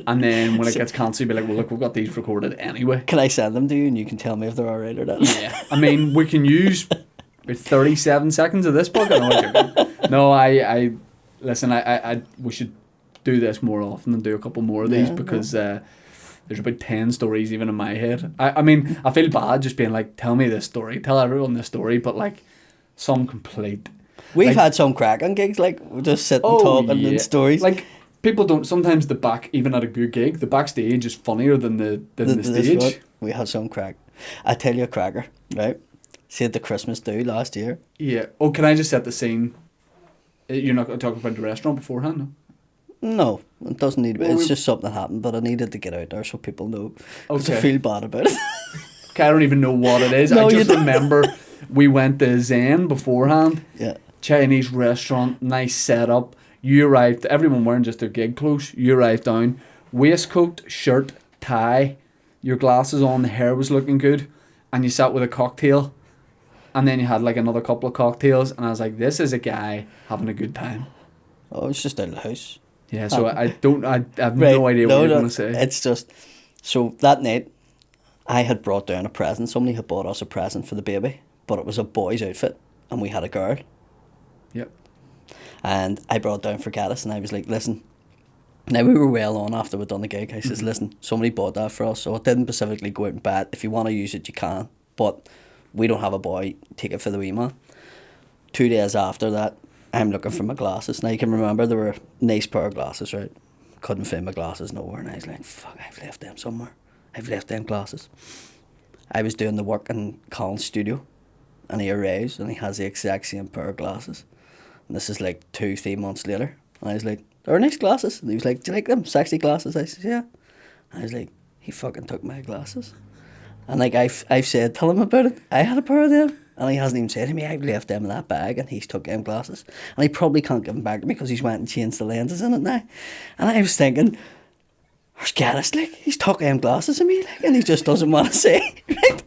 and then when it gets cancelled, you'd be like, "Well, look, we've got these recorded anyway." Can I send them to you and you can tell me if they're alright or not? Yeah. I mean, we can use about 37 seconds of this podcast. No, I listen. I we should do this more often and do a couple more of these Yeah, because there's about 10 stories even in my head. I mean, I feel bad just being like, tell me this story, tell everyone this story, but like some complete. We've like, had some crack on gigs, like we're just sitting oh, talking yeah. and stories. Like people don't. Sometimes the back, even at a good gig, the backstage is funnier than the This stage. one, we had some crack. I tell you a cracker, right? See at the Christmas do last year. Yeah. Oh, can I just set the scene? You're not going to talk about the restaurant beforehand, no? No, it doesn't need to be. Well, It's we- just something that happened, but I needed to get out there so people know. 'Cause I Okay. feel bad about it. Okay, I don't even know what it is. No, I you just don't. remember we went to Zen beforehand. Yeah. Chinese restaurant, nice setup. You arrived, everyone wearing just their gig clothes. You arrived down, waistcoat, shirt, tie, your glasses on, the hair was looking good, and you sat with a cocktail. And then you had like another couple of cocktails, and I was like, this is a guy having a good time. Oh, it's just out of the house. Yeah, so I have Right, no idea what you're going to say. It's just, so that night, I had brought down a present. Somebody had bought us a present for the baby, but it was a boy's outfit, and we had a girl. Yep. And I brought down Forgatus, and I was like, listen. Now, we were well on after we'd done the gig. I says, listen, somebody bought that for us, so I didn't specifically go out and buy it. If you want to use it, you can. But we don't have a boy. Take it for the wee man. 2 days after that, I'm looking for my glasses. Now, you can remember there were a nice pair of glasses, right? Couldn't find my glasses nowhere. And I was like, fuck, I've left them somewhere. I've left them glasses. I was doing the work in Colin's studio, and he arrives, and he has the exact same pair of glasses. And this is like 2-3 months later. And I was like, they're nice glasses. And he was like, do you like them? Sexy glasses? I said, yeah. And I was like, he fucking took my glasses. And like I've said, tell him about it. I had a pair of them. And he hasn't even said to me, I've left them in that bag, and he's took them glasses. And he probably can't give them back to me because he's went and changed the lenses in it now. And I was thinking, there's Gaddis, like, he's took them glasses of me, like, and he just doesn't want to say, right?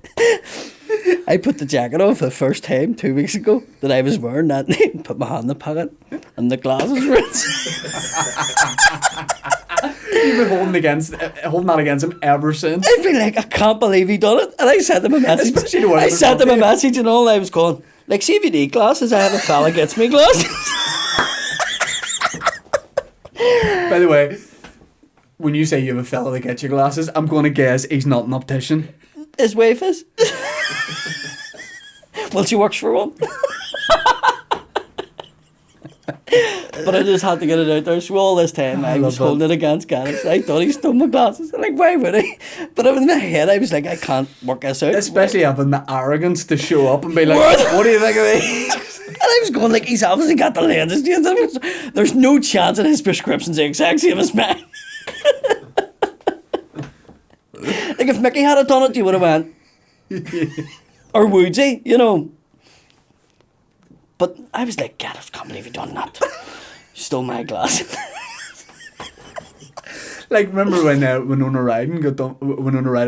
I put the jacket on for the first time 2 weeks ago that I was wearing that night, and put my hand in the pocket, and the glasses were You've been holding that against him ever since. I've been like, I can't believe he done it. And I sent him a message. I sent him a message and all. I was going, like, see if you need glasses, I have a fella gets me glasses. By the way, when you say you have a fella that gets you glasses, I'm going to guess he's not an optician. His wife is. Well, she works for one. But I just had to get it out there. So all this time I was holding it against Gaddis. I thought he stole my glasses. I'm like, why would he? But in my head I was like, I can't work this out. Especially having the arrogance to show up and be like, what do you think of these? And I was going like, he's obviously got the lenses. There's no chance that his prescription's the exact same as mine. Like if Mickey had done it, you would have went. Or would he? You know. But I was like, God, I can't believe you done that. Stole my glasses. Like, remember when Winona Ryder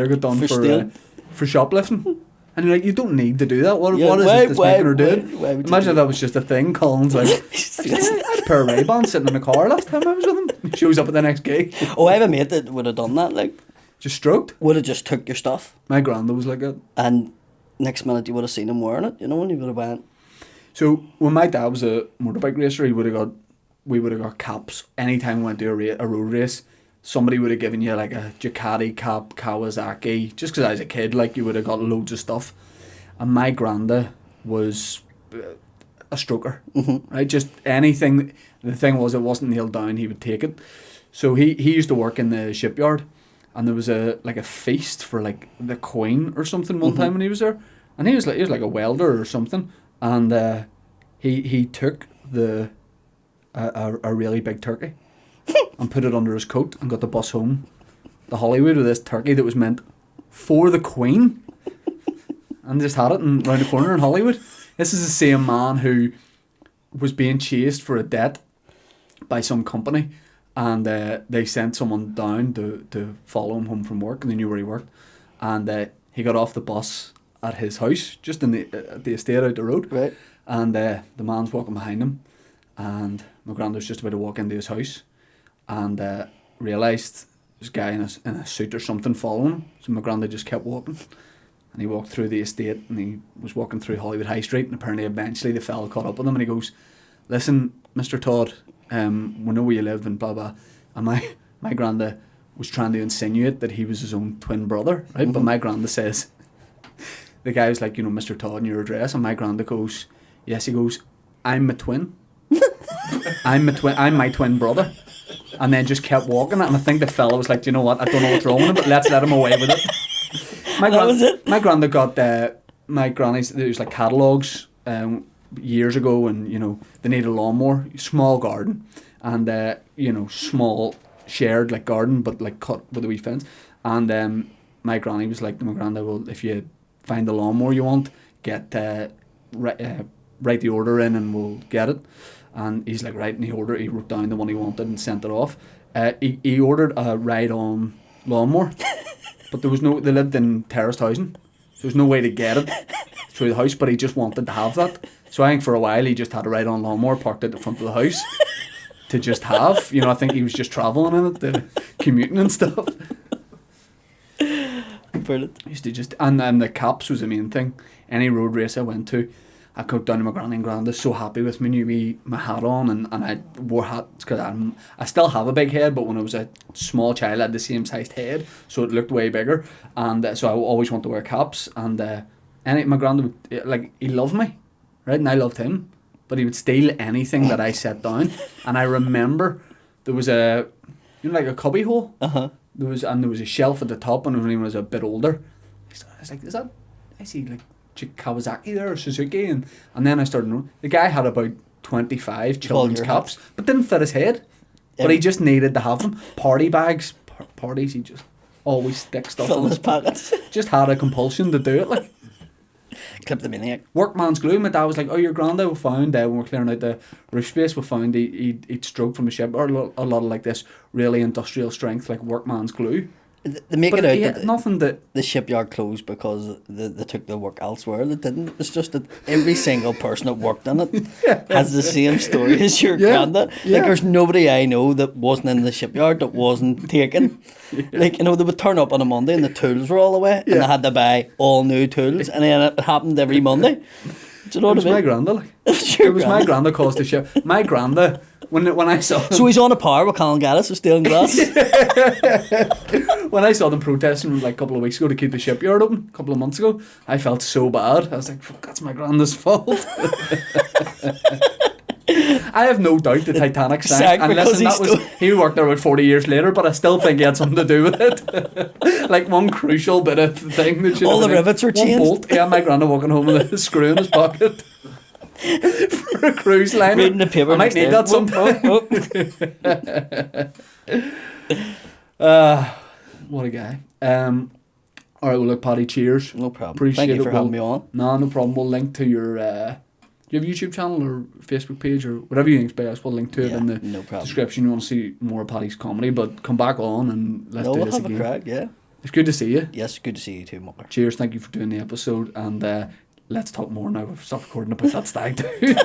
got done for shoplifting? And you're like, you don't need to do that. What is it that's making her do it? Imagine if that was just a thing. Colin's like, I had a pair of Ray-Bans sitting in the car last time I was with him. He shows up at the next gig. Oh, I have a mate that would have done that. Like, just stroked. Would have just took your stuff. My grandad was like that. And next minute you would have seen him wearing it. You know, and you would have went. So when my dad was a motorbike racer, we would have got caps. Anytime we went to a road race, somebody would have given you like a Ducati cap, Kawasaki. Just because I was a kid, like, you would have got loads of stuff. And my granda was a stroker, right? Just anything. The thing was, it wasn't nailed down, he would take it. So he used to work in the shipyard, and there was a feast for like the Queen or something one time when he was there, and he was like a welder or something, and he took a really big turkey and put it under his coat and got the bus home to Hollywood with this turkey that was meant for the Queen, and just had it round the corner in Hollywood. This is the same man who was being chased for a debt by some company, and they sent someone down to follow him home from work, and they knew where he worked, and he got off the bus at his house, just in the estate out the road, right? And the man's walking behind him, and my granddad was just about to walk into his house, and realised this guy in a suit or something following him, so my granddad just kept walking. And he walked through the estate, and he was walking through Hollywood High Street, and apparently eventually the fella caught up with him, and he goes, listen, Mr. Todd, we know where you live and blah blah. And my granda was trying to insinuate that he was his own twin brother, right? But my granda says, the guy was like, you know, Mr. Todd, and your address, and my granda goes, yes, he goes, I'm my twin. I'm my twin brother. And then just kept walking it, and I think the fella was like, you know what, I don't know what's wrong with him, but let's let him away with it. My granda got my granny's. There was like catalogues years ago, and you know they need a lawnmower, small garden, and you know, small shared like garden, but like cut with a wee fence. And my granny was like to my granda, well, if you find the lawnmower you want, get write the order in, and we'll get it. And he's like, right, and he wrote down the one he wanted and sent it off. He ordered a ride-on lawnmower. But they lived in terraced housing, so there was no way to get it through the house, but he just wanted to have that. So I think for a while he just had a ride-on lawnmower parked at the front of the house to just have. You know, I think he was just travelling in it, commuting and stuff. Brilliant. Used to just, and the caps was the main thing. Any road race I went to, I got down to my granny and Grandad, so happy with me, knew my hat on, and I wore hats because I still have a big head, but when I was a small child I had the same sized head, so it looked way bigger, and so I always wanted to wear caps, and my Grandad would, like, he loved me, right, and I loved him, but he would steal anything that I set down, and I remember there was like a cubby hole, there was a shelf at the top, and when he was a bit older, I was like, is that, I see like Kawasaki there or Suzuki, and then I started knowing the guy had about 25 children's caps, but didn't fit his head, but he just needed to have them. Party bags, parties, he just always stick stuff in his pockets. Just had a compulsion to do it, like. Clip the maniac. Workman's glue. My dad was like, "Oh, your Grandad we found when we were clearing out the roof space. We found he'd stroked from a ship, or a lot of like this really industrial strength, like workman's glue." They make it out that nothing that the shipyard closed because they took the work elsewhere. They didn't. It's just that every single person that worked on it has the same story as your Grandad. Like, there's nobody I know that wasn't in the shipyard that wasn't taken. Like, you know, they would turn up on a Monday and the tools were all away, and they had to buy all new tools, and then it happened every Monday. Do you know what I mean? My Grandad, like. It was my Grandad caused the ship. My Grandad, when I saw him, so he's on a par with Colin Gaddis of stealing glass. When I saw them protesting like a couple of weeks ago to keep the shipyard open, a couple of months ago, I felt so bad. I was like, fuck, that's my Grandad's fault. I have no doubt the Titanic sank. And listen, he worked there about 40 years later, but I still think he had something to do with it. Like one crucial bit of thing that all the rivets were changed. Bolt. Yeah, my Grandad walking home with a screw in his pocket for a cruise liner. Reading the paper. I might need that sometime. What a guy. Alright, well look, Paddy, cheers. No problem. Appreciate Thank you it. for having me on. No problem. We'll link to your do you have a YouTube channel or Facebook page or whatever you think's best? We'll link to it in the description. You want to see more of Paddy's comedy, but come back on and let's do this have again. A crack, yeah. It's good to see you. Yes, good to see you too, Mucker. Cheers, thank you for doing the episode, and let's talk more now. We've stopped recording about that stag do.